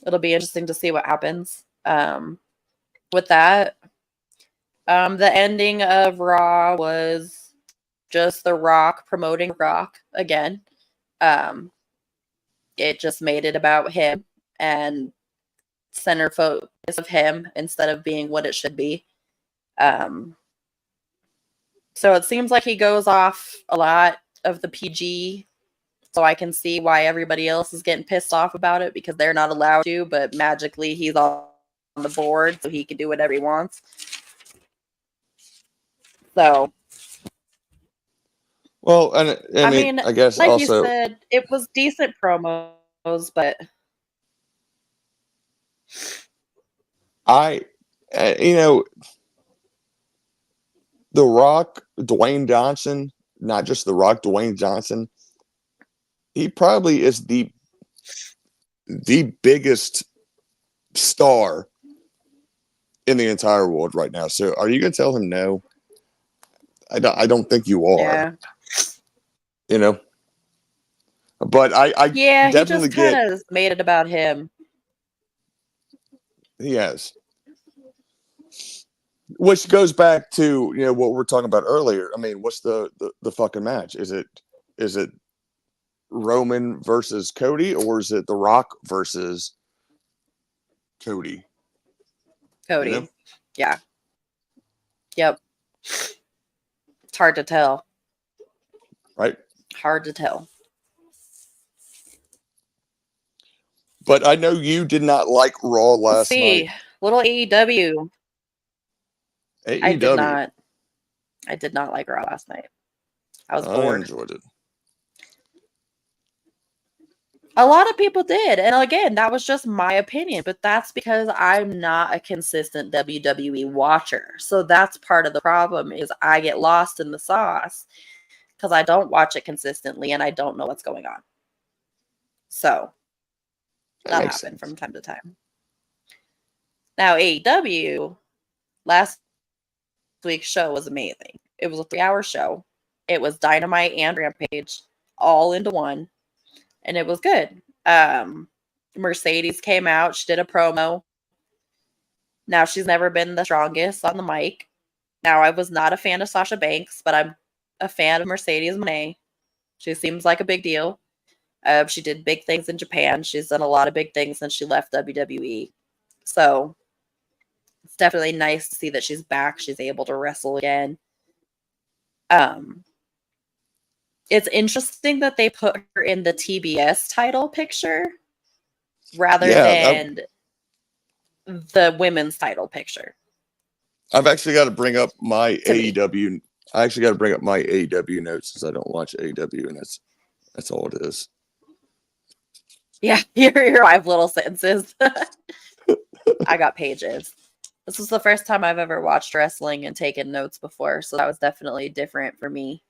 It'll be interesting to see what happens. With that, the ending of Raw was just The Rock promoting Rock again. It just made it about him and center focus of him instead of being what it should be. So it seems like he goes off a lot of the PG, so I can see why everybody else is getting pissed off about it because they're not allowed to, but magically he's on the board so he can do whatever he wants. So, Well, and I mean, I guess like also you said, it was decent promos, but you know, The Rock, Dwayne Johnson, not just The Rock, Dwayne Johnson, he probably is the biggest star in the entire world right now. So are you going to tell him no? I don't think you are. yeah. You know? But I Yeah, he definitely just kind of made it about him. He has. Which goes back to, you know, what we were talking about earlier. I mean, what's the fucking match? Is it Roman versus Cody, or is it The Rock versus Cody? Cody. You know? Yeah. Yep. It's hard to tell. Right? Hard to tell. But I know you did not like Raw last night. Little AEW. AEW. I did not. I did not like Raw last night. I was bored. I enjoyed it. A lot of people did. And again, that was just my opinion, but that's because I'm not a consistent WWE watcher. So that's part of the problem is I get lost in the sauce because I don't watch it consistently and I don't know what's going on. So that happened from time to time. Now, AEW, last week's show was amazing. It was a 3-hour show. It was Dynamite and Rampage all into one. And it was good. Mercedes came out. She did a promo. Now, she's never been the strongest on the mic. Now, I was not a fan of Sasha Banks, but I'm a fan of Mercedes Moné. She seems like a big deal. She did big things in Japan. She's done a lot of big things since she left WWE. So, it's definitely nice to see that she's back. She's able to wrestle again. It's interesting that they put her in the TBS title picture rather than the women's title picture. I've actually got to bring up my AEW. I actually got to bring up my AEW notes since I don't watch AEW, and that's all it is. Yeah, your 5 little sentences. I got pages. This was the first time I've ever watched wrestling and taken notes before, so that was definitely different for me.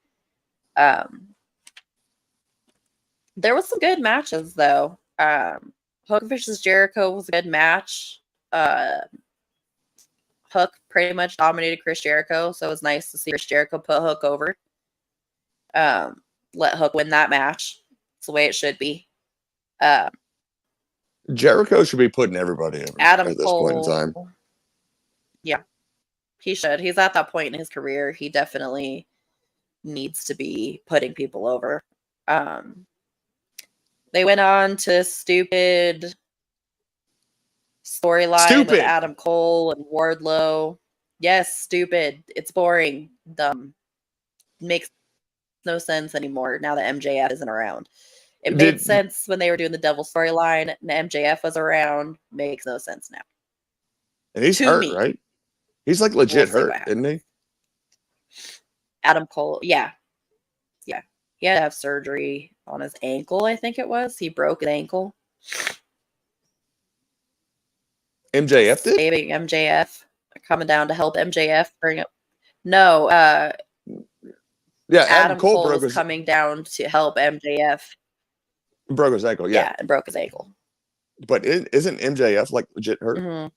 There was some good matches though. Hook versus Jericho was a good match. Hook pretty much dominated Chris Jericho, so it was nice to see Chris Jericho put Hook over. Let Hook win that match. It's the way it should be. Jericho should be putting everybody over Adam at this Cole, point in time. Yeah, he should. He's at that point in his career. He definitely needs to be putting people over. They went on to stupid storyline with Adam Cole and Wardlow. Yes, stupid. It's boring. Dumb. Makes no sense anymore now that MJF isn't around. It made sense when they were doing the Devil storyline and MJF was around. Makes no sense now. And he's hurt, right? He's like legit hurt, isn't he? Adam Cole. Yeah. Yeah. He had to have surgery on his ankle, I think it was. He broke his ankle. MJF did? Saving MJF. Coming down to help MJF bring up. No, Yeah, Adam Cole broke was coming down to help MJF. his ankle, yeah. And broke his ankle. But isn't MJF like legit hurt? Mm-hmm.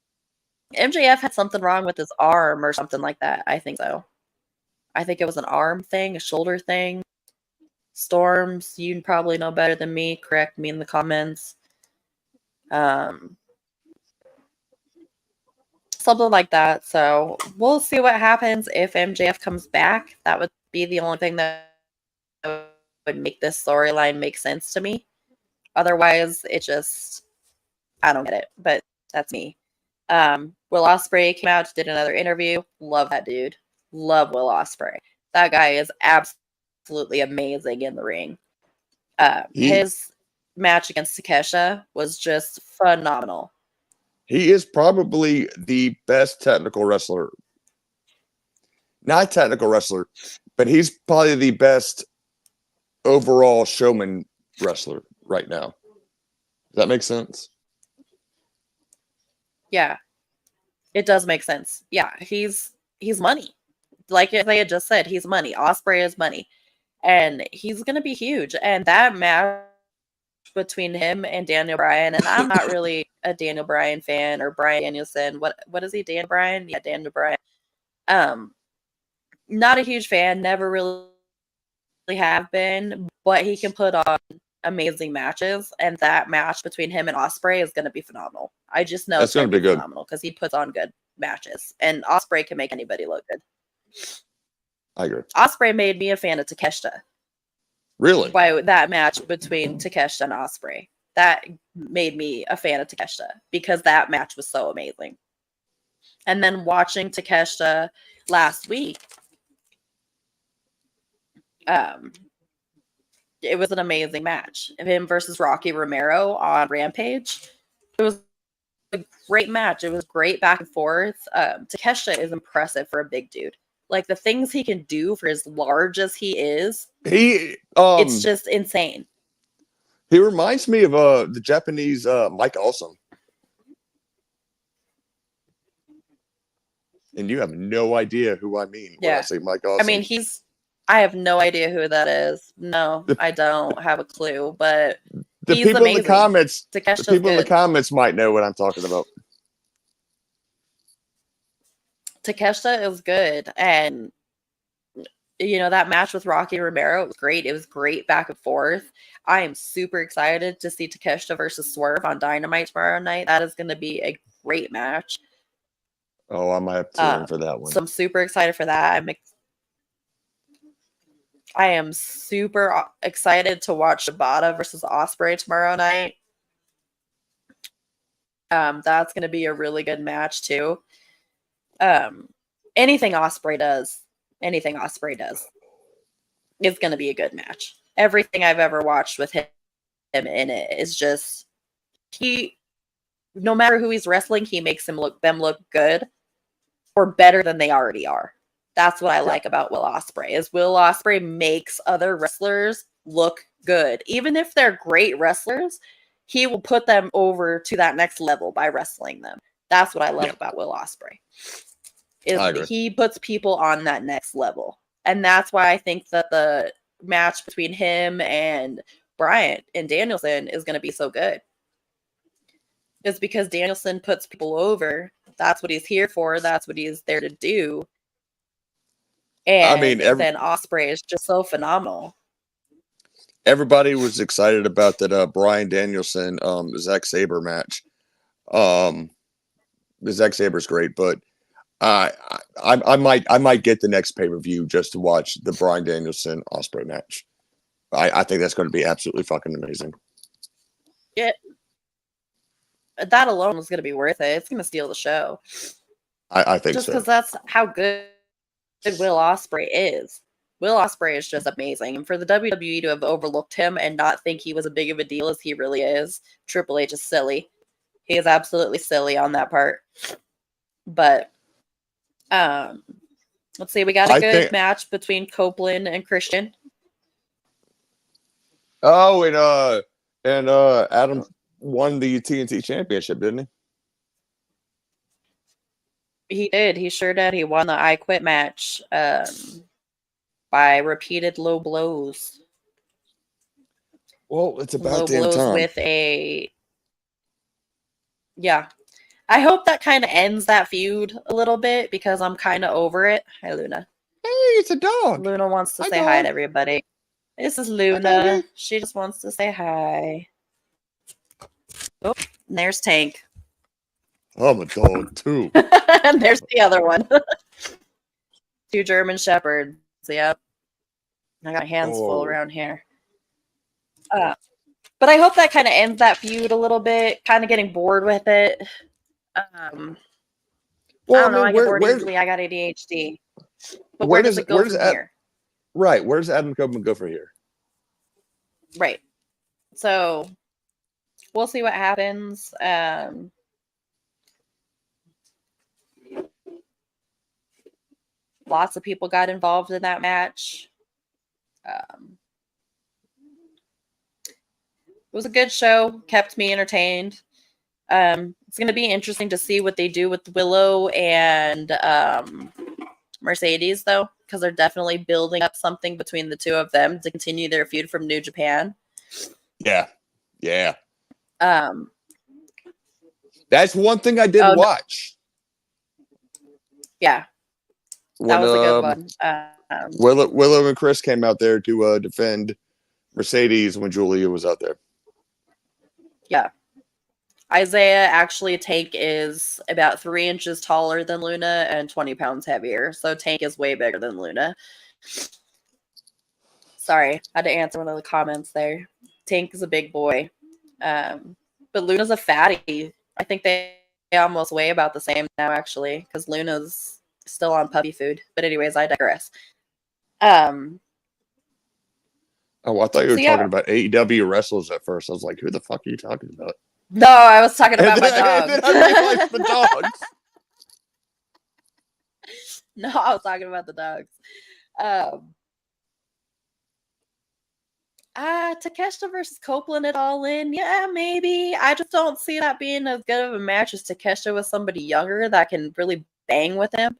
MJF had something wrong with his arm or something like that. I think so. I think it was an arm thing, a shoulder thing. Storms, you probably know better than me. Correct me in the comments. Something like that. So we'll see what happens if MJF comes back. That would be the only thing that would make this storyline make sense to me. Otherwise, it just, I don't get it. But that's me. Will Ospreay came out, did another interview. Love that dude. Love Will Ospreay. That guy is absolutely amazing in the ring. His match against Takeshita was just phenomenal. He is probably the best technical wrestler. Not technical wrestler, but he's probably the best overall showman wrestler right now. Does that make sense? Yeah, it does make sense. Yeah, he's money. Like they had just said, he's money. Ospreay is money. And he's going to be huge. And that match between him and Daniel Bryan, and I'm not really a Daniel Bryan fan or Bryan Danielson. What is he? Dan Bryan? Yeah, Daniel Bryan. Not a huge fan, never really have been, but he can put on amazing matches, and that match between him and Ospreay is going to be phenomenal. I just know it's going to be good, phenomenal because he puts on good matches, and Ospreay can make anybody look good. I agree. Ospreay made me a fan of Takeshita. Really? By that match between Takeshita and Ospreay, that made me a fan of Takeshita because that match was so amazing. And then watching Takeshita last week, it was an amazing match. Him versus Rocky Romero on Rampage. It was a great match. It was great back and forth. Takeshita is impressive for a big dude. Like the things he can do for as large as he is, it's just insane. He reminds me of the Japanese Mike Awesome. And you have no idea who I mean when I say Mike Awesome. I mean, I have no idea who that is. No, I don't have a clue, but the people amazing. In the comments, the people in the comments might know what I'm talking about. Takeshita is good, and you know that match with Rocky Romero was great. It was great back and forth. I am super excited to see Takeshita versus Swerve on Dynamite tomorrow night. That is going to be a great match. Oh, I might have to tune in for that one. So I'm super excited for that. I am super excited to watch Shibata versus Ospreay tomorrow night. That's going to be a really good match too. Anything Ospreay does is going to be a good match. Everything I've ever watched with him in it is just no matter who he's wrestling, he makes them look good or better than they already are. That's what I like about Will Ospreay. Is Will Ospreay makes other wrestlers look good. Even if they're great wrestlers, he will put them over to that next level by wrestling them. That's what I love about Will Ospreay. Is he puts people on that next level. And that's why I think that the match between him and Bryant and Danielson is going to be so good. It's because Danielson puts people over. That's what he's here for. That's what he's there to do. And then Ospreay is just so phenomenal. Everybody was excited about that Bryan Danielson Zack Sabre match. The Zack Sabre's great, but I might get the next pay-per-view just to watch the Bryan Danielson Ospreay match. I think that's going to be absolutely fucking amazing. Yeah. That alone is going to be worth it. It's going to steal the show. I think just so. Because that's how good Will Ospreay is. Will Ospreay is just amazing. And for the WWE to have overlooked him and not think he was as big of a deal as he really is, Triple H is silly. He is absolutely silly on that part. But Let's see. We got a I good think- match between Copeland and Christian. Oh, and Adam won the TNT championship, didn't he? He did. He sure did. He won the I Quit match by repeated low blows. Well, it's about Low damn blows time. with a. Yeah. I hope that kind of ends that feud a little bit because I'm kind of over it. Hi, Luna. Hey, it's a dog. Luna wants to Hi, say hi dog. to everybody. This is Hi, Luna. doggy. She just wants to say hi. Oh, and there's Tank. I'm a dog too. And there's the other one. 2 German Shepherds. Yep. I got hands full Oh. around here. But I hope that kind of ends that feud a little bit. Kind of getting bored with it. I don't know. I get bored easily. I got ADHD. But where does it go from here? Right. Where does Adam Copeland go from here? Right. So we'll see what happens. Lots of people got involved in that match. It was a good show, kept me entertained. It's going to be interesting to see what they do with Willow and Mercedes, though, because they're definitely building up something between the two of them to continue their feud from New Japan. Yeah. Yeah. Um, That's one thing I did watch. Yeah. That was a good one. Willow and Chris came out there to defend Mercedes when Julia was out there. Yeah. Isaiah actually, Tank is about 3 inches taller than Luna and 20 pounds heavier. So Tank is way bigger than Luna. Sorry, I had to answer one of the comments there. Tank is a big boy. But Luna's a fatty. I think they almost weigh about the same now, actually, because Luna's still on puppy food. But anyways, I digress. Oh, I thought you were talking about AEW wrestlers at first. I was like, who the fuck are you talking about? No, I was talking about my dog. And then I realized the dogs. No, I was talking about the dogs. Takeshita versus Copeland at All In. Yeah, maybe. I just don't see that being as good of a match as Takeshita with somebody younger that can really bang with him.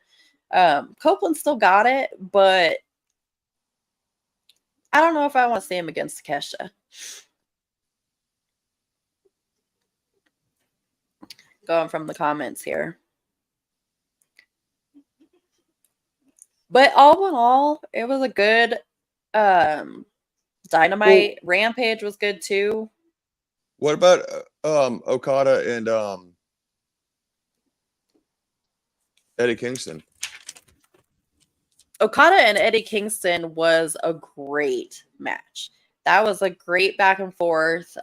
Copeland still got it, but I don't know if I want to see him against Takeshita. Going from the comments here. But all in all, it was a good Dynamite. Rampage was good too. What about Okada and Eddie Kingston? Okada and Eddie Kingston was a great match. That was a great back and forth.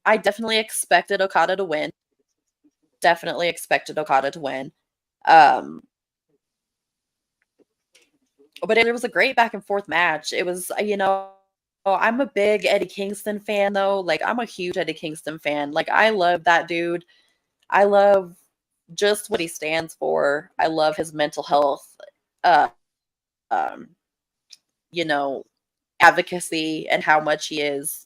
I definitely expected Okada to win. But it was a great back and forth match. It was, I'm a big Eddie Kingston fan, though. Like, I'm a huge Eddie Kingston fan. Like, I love that dude. I love just what he stands for. I love his mental health, advocacy and how much he is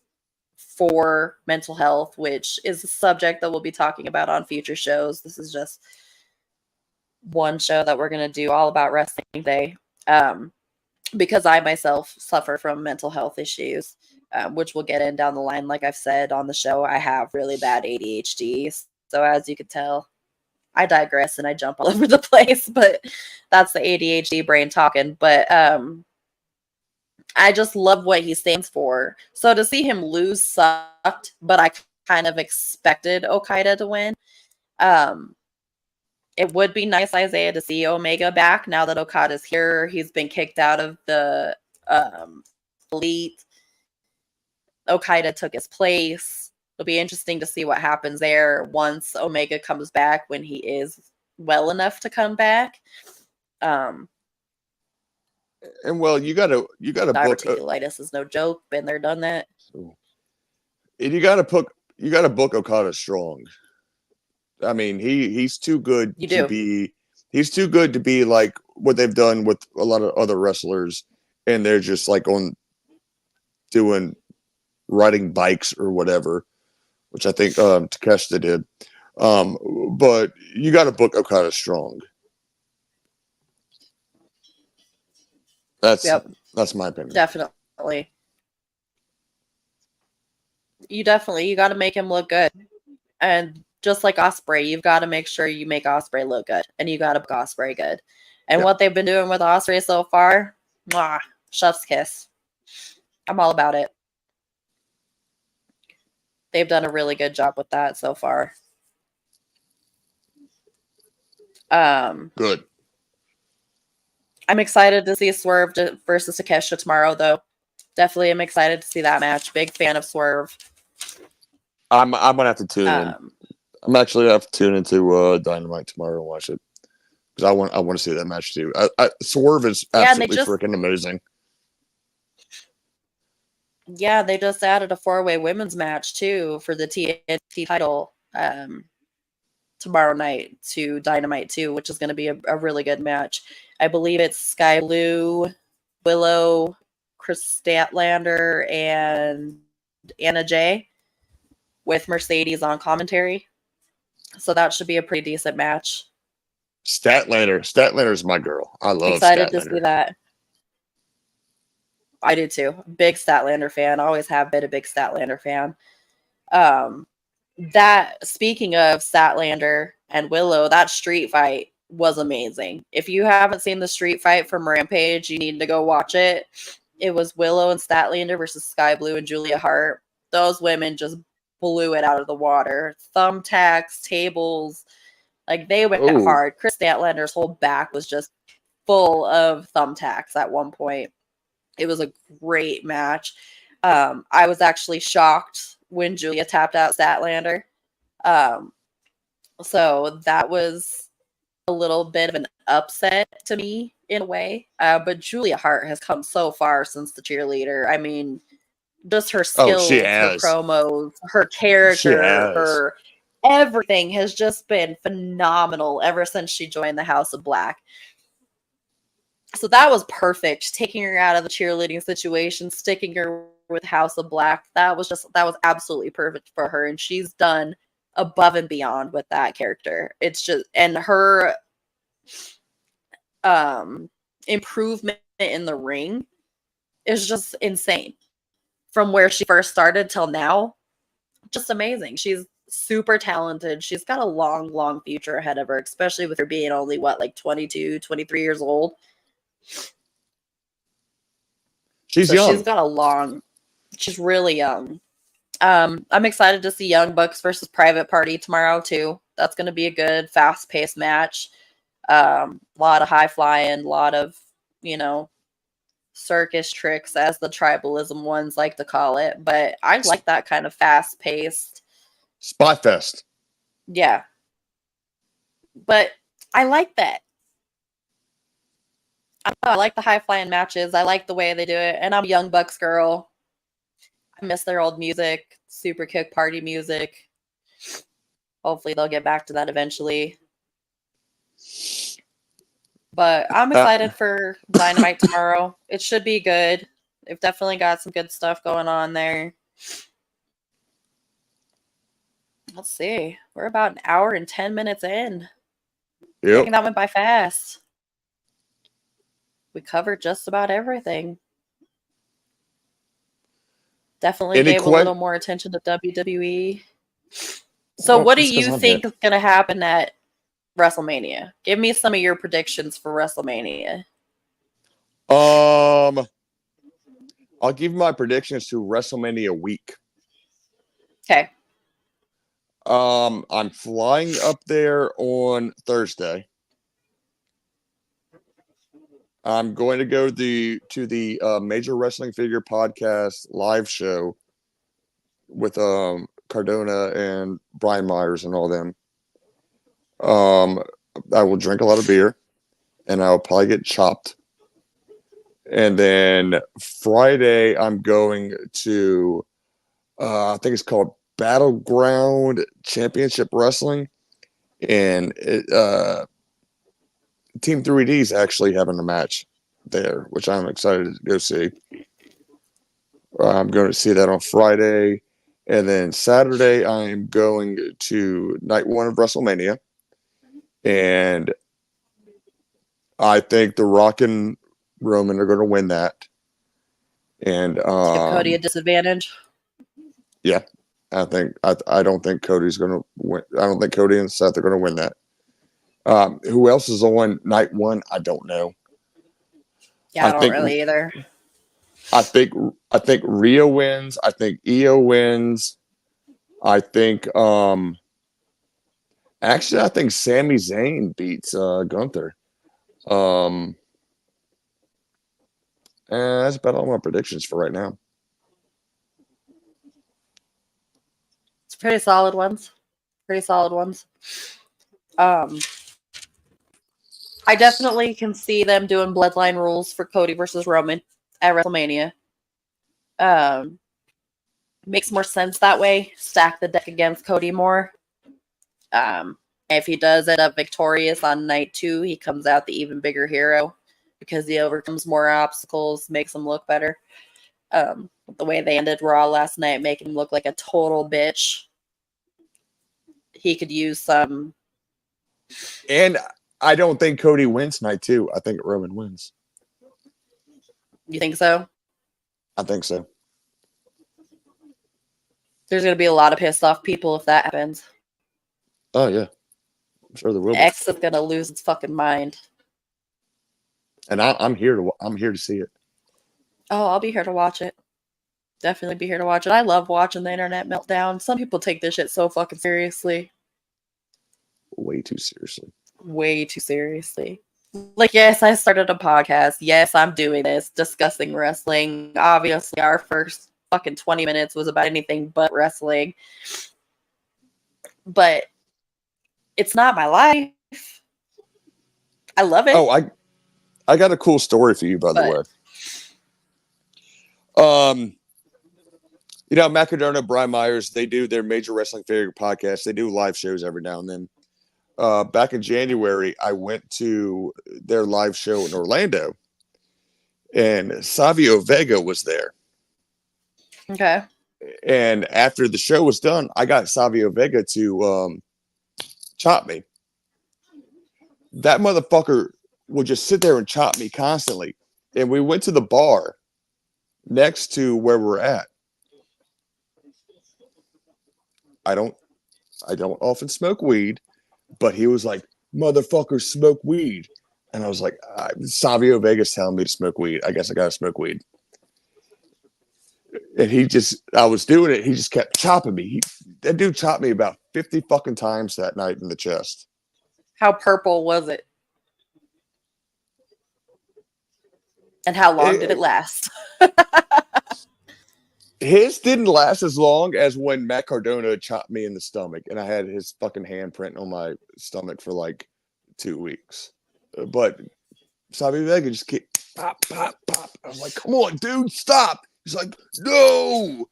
for mental health, which is a subject that we'll be talking about on future shows. This is just one show that we're going to do all about wrestling today. Because I myself suffer from mental health issues, which we'll get in down the line. Like I've said on the show, I have really bad ADHD. So as you could tell, I digress and I jump all over the place, but that's the ADHD brain talking. But I just love what he stands for. So to see him lose sucked, but I kind of expected Okada to win. It would be nice, Isaiah, to see Omega back now that Okada's here. He's been kicked out of the Elite. Okada took his place. It'll be interesting to see what happens there once Omega comes back, when he is well enough to come back. And well, you gotta book. Diverticulitis is no joke. Been there, done that. And you gotta book Okada strong. I mean, he's too good You to do. be. He's too good to be like what they've done with a lot of other wrestlers, and they're just like on doing riding bikes or whatever, which I think Takeshita did. But you got to book Okada strong. That's Yep, that's my opinion. definitely. You got to make him look good. And just like Osprey, you've got to make sure you make Osprey look good, and you got to book Osprey good. And Yep. what they've been doing with Osprey so far, mwah, chef's kiss. I'm all about it. They've done a really good job with that so far. Good. I'm excited to see Swerve versus Takeshita tomorrow, though. Definitely am excited to see that match. Big fan of Swerve. I'm gonna have to tune in. I'm actually gonna have to tune into Dynamite tomorrow and watch it because I want to see that match too. Swerve is absolutely freaking amazing. Yeah, they just added a 4-way women's match too for the TNT title tomorrow night to Dynamite too, which is going to be a really good match. I believe it's Sky Blue, Willow, Chris Statlander, and Anna Jay with Mercedes on commentary. So that should be a pretty decent match. Statlander's my girl. I love Excited Statlander. to see that. I do too. Big Statlander fan. Always have been a big Statlander fan. That speaking of Statlander and Willow, that street fight was amazing. If you haven't seen the street fight from Rampage, you need to go watch it. It was Willow and Statlander versus Sky Blue and Julia Hart. Those women just blew it out of the water. Thumbtacks, tables, like they went hard. Chris Statlander's whole back was just full of thumbtacks at one point. It was a great match. I was actually shocked when Julia tapped out Statlander. So that was a little bit of an upset to me in a way. But Julia Hart has come so far since the cheerleader. I mean, just her skills, her promos, her character, her everything has just been phenomenal ever since she joined the House of Black. So that was perfect. Taking her out of the cheerleading situation, sticking her with House of Black. That was absolutely perfect for her. And she's done above and beyond with that character. It's just, and her improvement in the ring is just insane. From where she first started till now, just amazing. She's super talented. She's got a long future ahead of her, especially with her being only, 22, 23 years old. She's young. She's really young. I'm excited to see Young Bucks versus Private Party tomorrow too. That's going to be a good, fast-paced match. A lot of high flying, a lot of, circus tricks, as the tribalism ones like to call it. But I like that kind of fast-paced Spot Fest. Yeah. But I like that. I like the high-flying matches. I like the way they do it. And I'm a Young Bucks girl. I miss their old music, super kick party music. Hopefully they'll get back to that eventually. But I'm excited for Dynamite tomorrow. It should be good. They've definitely got some good stuff going on there. Let's see. We're about an hour and 10 minutes in. Yep. I think that went by fast. We covered just about everything. Definitely gave a little more attention to WWE. So what do you think is going to happen at WrestleMania? Give me some of your predictions for WrestleMania. I'll give my predictions to WrestleMania week. Okay. I'm flying up there on Thursday. I'm going to go to the Major Wrestling Figure Podcast live show with Cardona and Brian Myers and all them. I will drink a lot of beer, and I'll probably get chopped. And then Friday, I'm going to, I think it's called Battleground Championship Wrestling. and Team 3D is actually having a match there, which I'm excited to go see. I'm going to see that on Friday, and then Saturday I'm going to night one of WrestleMania, and I think The Rock and Roman are going to win that. And Give Cody a disadvantage. yeah, I don't think Cody's going to win. I don't think Cody and Seth are going to win that. Who else is on night one? I don't know. Yeah, I don't really either. I think Rhea wins. I think Io wins. I think actually I think Sami Zayn beats Gunther. That's about all my predictions for right now. It's pretty solid ones. Pretty solid ones. I definitely can see them doing bloodline rules for Cody versus Roman at WrestleMania. Makes more sense that way. Stack the deck against Cody more. If he does end up victorious on night 2, he comes out the even bigger hero because he overcomes more obstacles, makes him look better. The way they ended Raw last night, making him look like a total bitch. He could use some. And I don't think Cody wins night 2. I think Roman wins. You think so? I think so. There's going to be a lot of pissed off people if that happens. Oh, yeah. I'm sure there will be. X is going to lose its fucking mind. And I'm here to see it. Oh, I'll be here to watch it. Definitely be here to watch it. I love watching the internet meltdown. Some people take this shit so fucking seriously. Way too seriously. Way too seriously. Like, yes, I started a podcast. Yes, I'm doing this, discussing wrestling. Obviously, our first fucking 20 minutes was about anything but wrestling. But it's not my life. I love it. Oh, I got a cool story for you, by the way. You know, Matt Cardona, Brian Myers, they do their Major Wrestling Failure podcast. They do live shows every now and then. Back in January, I went to their live show in Orlando, and Savio Vega was there. Okay. And after the show was done, I got Savio Vega to chop me. That motherfucker would just sit there and chop me constantly. And we went to the bar next to where we're at. I don't often smoke weed, but he was like, "Motherfucker, smoke weed." And I was like, Savio Vega's telling me to smoke weed. I guess I gotta smoke weed. And I was doing it. He just kept chopping me. That dude chopped me about 50 fucking times that night in the chest. How purple was it? And how long did it last? His didn't last as long as when Matt Cardona chopped me in the stomach, and I had his fucking handprint on my stomach for like 2 weeks. But Savio Vega just kept pop, pop, pop. I was like, "Come on, dude, stop." He's like, "No."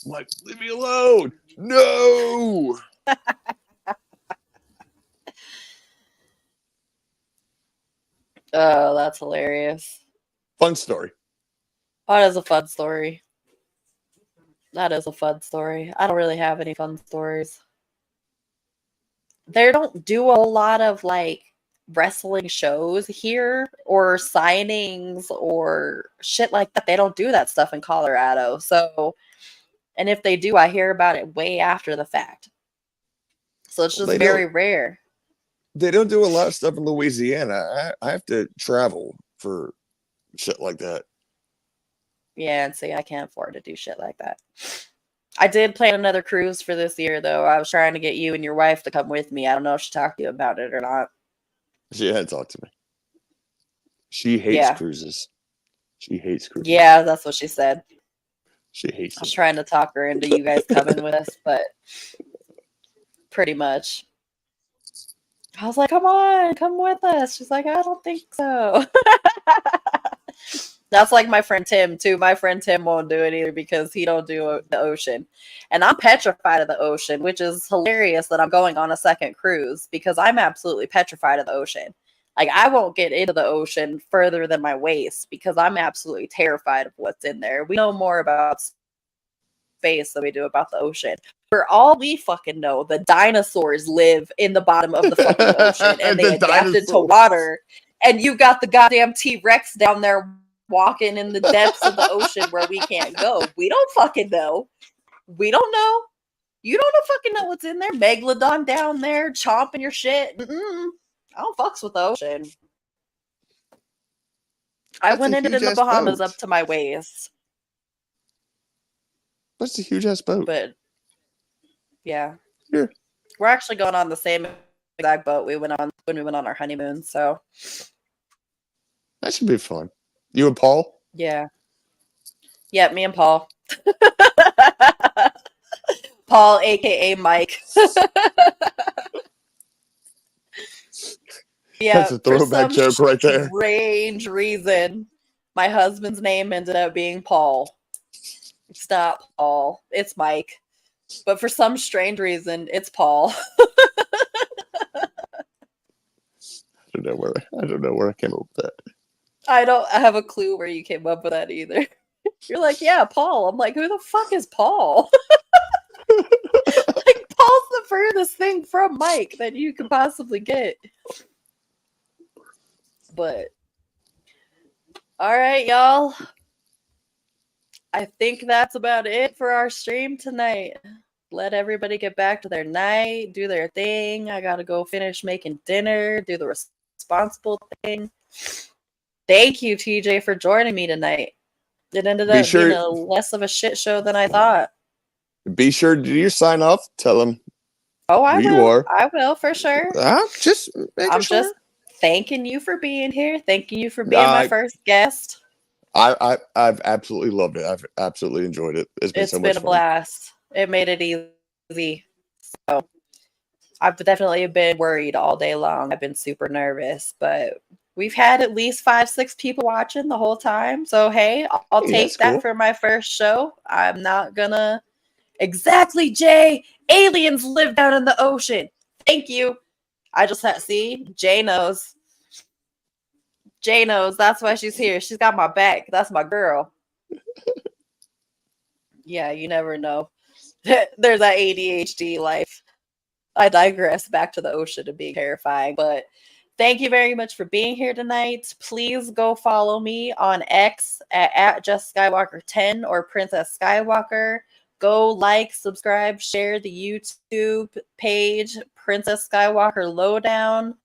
I'm like, "Leave me alone." No. Oh, that's hilarious. Fun story. That is a fun story. That is a fun story. I don't really have any fun stories. They don't do a lot of like wrestling shows here or signings or shit like that. They don't do that stuff in Colorado. So, and if they do, I hear about it way after the fact. So it's just very rare. They don't do a lot of stuff in Louisiana. I have to travel for shit like that. Yeah, and see, I can't afford to do shit like that. I did plan another cruise for this year, though. I was trying to get you and your wife to come with me. I don't know if she talked to you about it or not. She had talked to me. She hates cruises. She hates cruises. Yeah, that's what she said. She hates I was trying to talk her into you guys coming with us, but pretty much. I was like, come on, come with us. She's like, I don't think so. That's like my friend Tim too. My friend Tim won't do it either because he don't do the ocean. And I'm petrified of the ocean, which is hilarious that I'm going on a second cruise because I'm absolutely petrified of the ocean. Like I won't get into the ocean further than my waist because I'm absolutely terrified of what's in there. We know more about space than we do about the ocean. For all we fucking know, the dinosaurs live in the bottom of the fucking ocean and they adapted to water. And you got the goddamn T-Rex down there walking in the depths of the ocean where we can't go. We don't fucking know. We don't know. You don't fucking know what's in there. Megalodon down there chomping your shit. I don't fucks with the ocean. I went in it in the Bahamas up to my waist. That's a huge ass boat. But yeah. Here. We're actually going on the same exact boat we went on when we went on our honeymoon, so that should be fun. You and Paul? Yeah. Yeah, me and Paul. Paul, aka Mike. Yeah, that's a throwback joke right there. Strange reason, my husband's name ended up being Paul. It's not Paul. It's Mike. But for some strange reason, it's Paul. I don't know where I came up with that. I don't have a clue where you came up with that either. You're like, yeah, Paul. I'm like, who the fuck is Paul? Like, Paul's the furthest thing from Mike that you could possibly get. But, all right, y'all. I think that's about it for our stream tonight. Let everybody get back to their night, do their thing. I gotta go finish making dinner, do the responsible thing. Thank you, TJ, for joining me tonight. It ended up being a less of a shit show than I thought. Be sure to do your sign off. Tell them who will. You are. I will, for sure. I'm just thanking you for being here. Thanking you for being my first guest. I've absolutely loved it. I've absolutely enjoyed it. It's been so much fun. A blast. It made it easy. So I've definitely been worried all day long. I've been super nervous, but we've had at least 5-6 people watching the whole time. So, hey, I'll take that for my first show. I'm not gonna... Exactly, Jay! Aliens live down in the ocean. Thank you. I just had... See? Jay knows. Jay knows. That's why she's here. She's got my back. That's my girl. Yeah, you never know. There's that ADHD life. I digress back to the ocean and being terrifying, but... Thank you very much for being here tonight. Please go follow me on X at Just Skywalker 10 or Princess Skywalker. Go like, subscribe, share the YouTube page, Princess Skywalker Lowdown.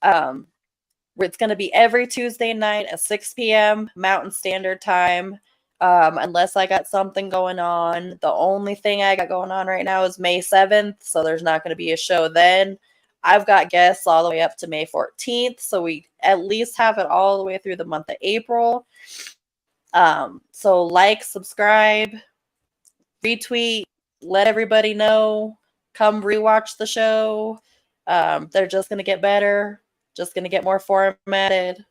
It's going to be every Tuesday night at 6 p.m. Mountain Standard Time. Unless I got something going on. The only thing I got going on right now is May 7th, so there's not going to be a show then. I've got guests all the way up to May 14th, so we at least have it all the way through the month of April. So like, subscribe, retweet, let everybody know. Come rewatch the show. They're just going to get better, just going to get more formatted.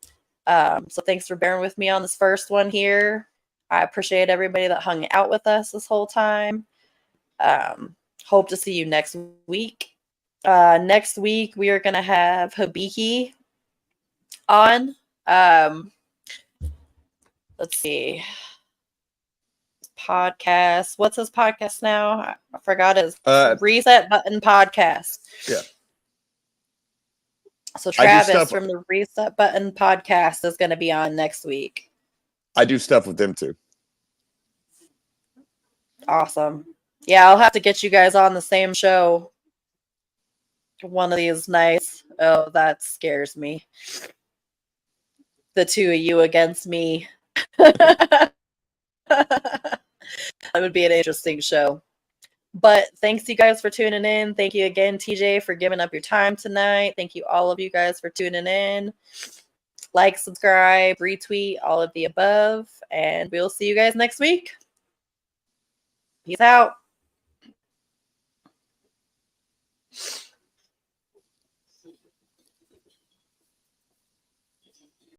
So thanks for bearing with me on this first one here. I appreciate everybody that hung out with us this whole time. Hope to see you next week. Next week we are gonna have Hibiki on. Let's see. Podcast. What's his podcast now? I forgot his Reset Button Podcast. Yeah. So Travis from the Reset Button Podcast is gonna be on next week. I do stuff with them too. Awesome. Yeah, I'll have to get you guys on the same show one of these nights. Oh, that scares me. The two of you against me. That would be an interesting show. But thanks you guys for tuning in. Thank you again, TJ, for giving up your time tonight. Thank you all of you guys for tuning in. Like, subscribe, retweet, all of the above. And we'll see you guys next week. Peace out.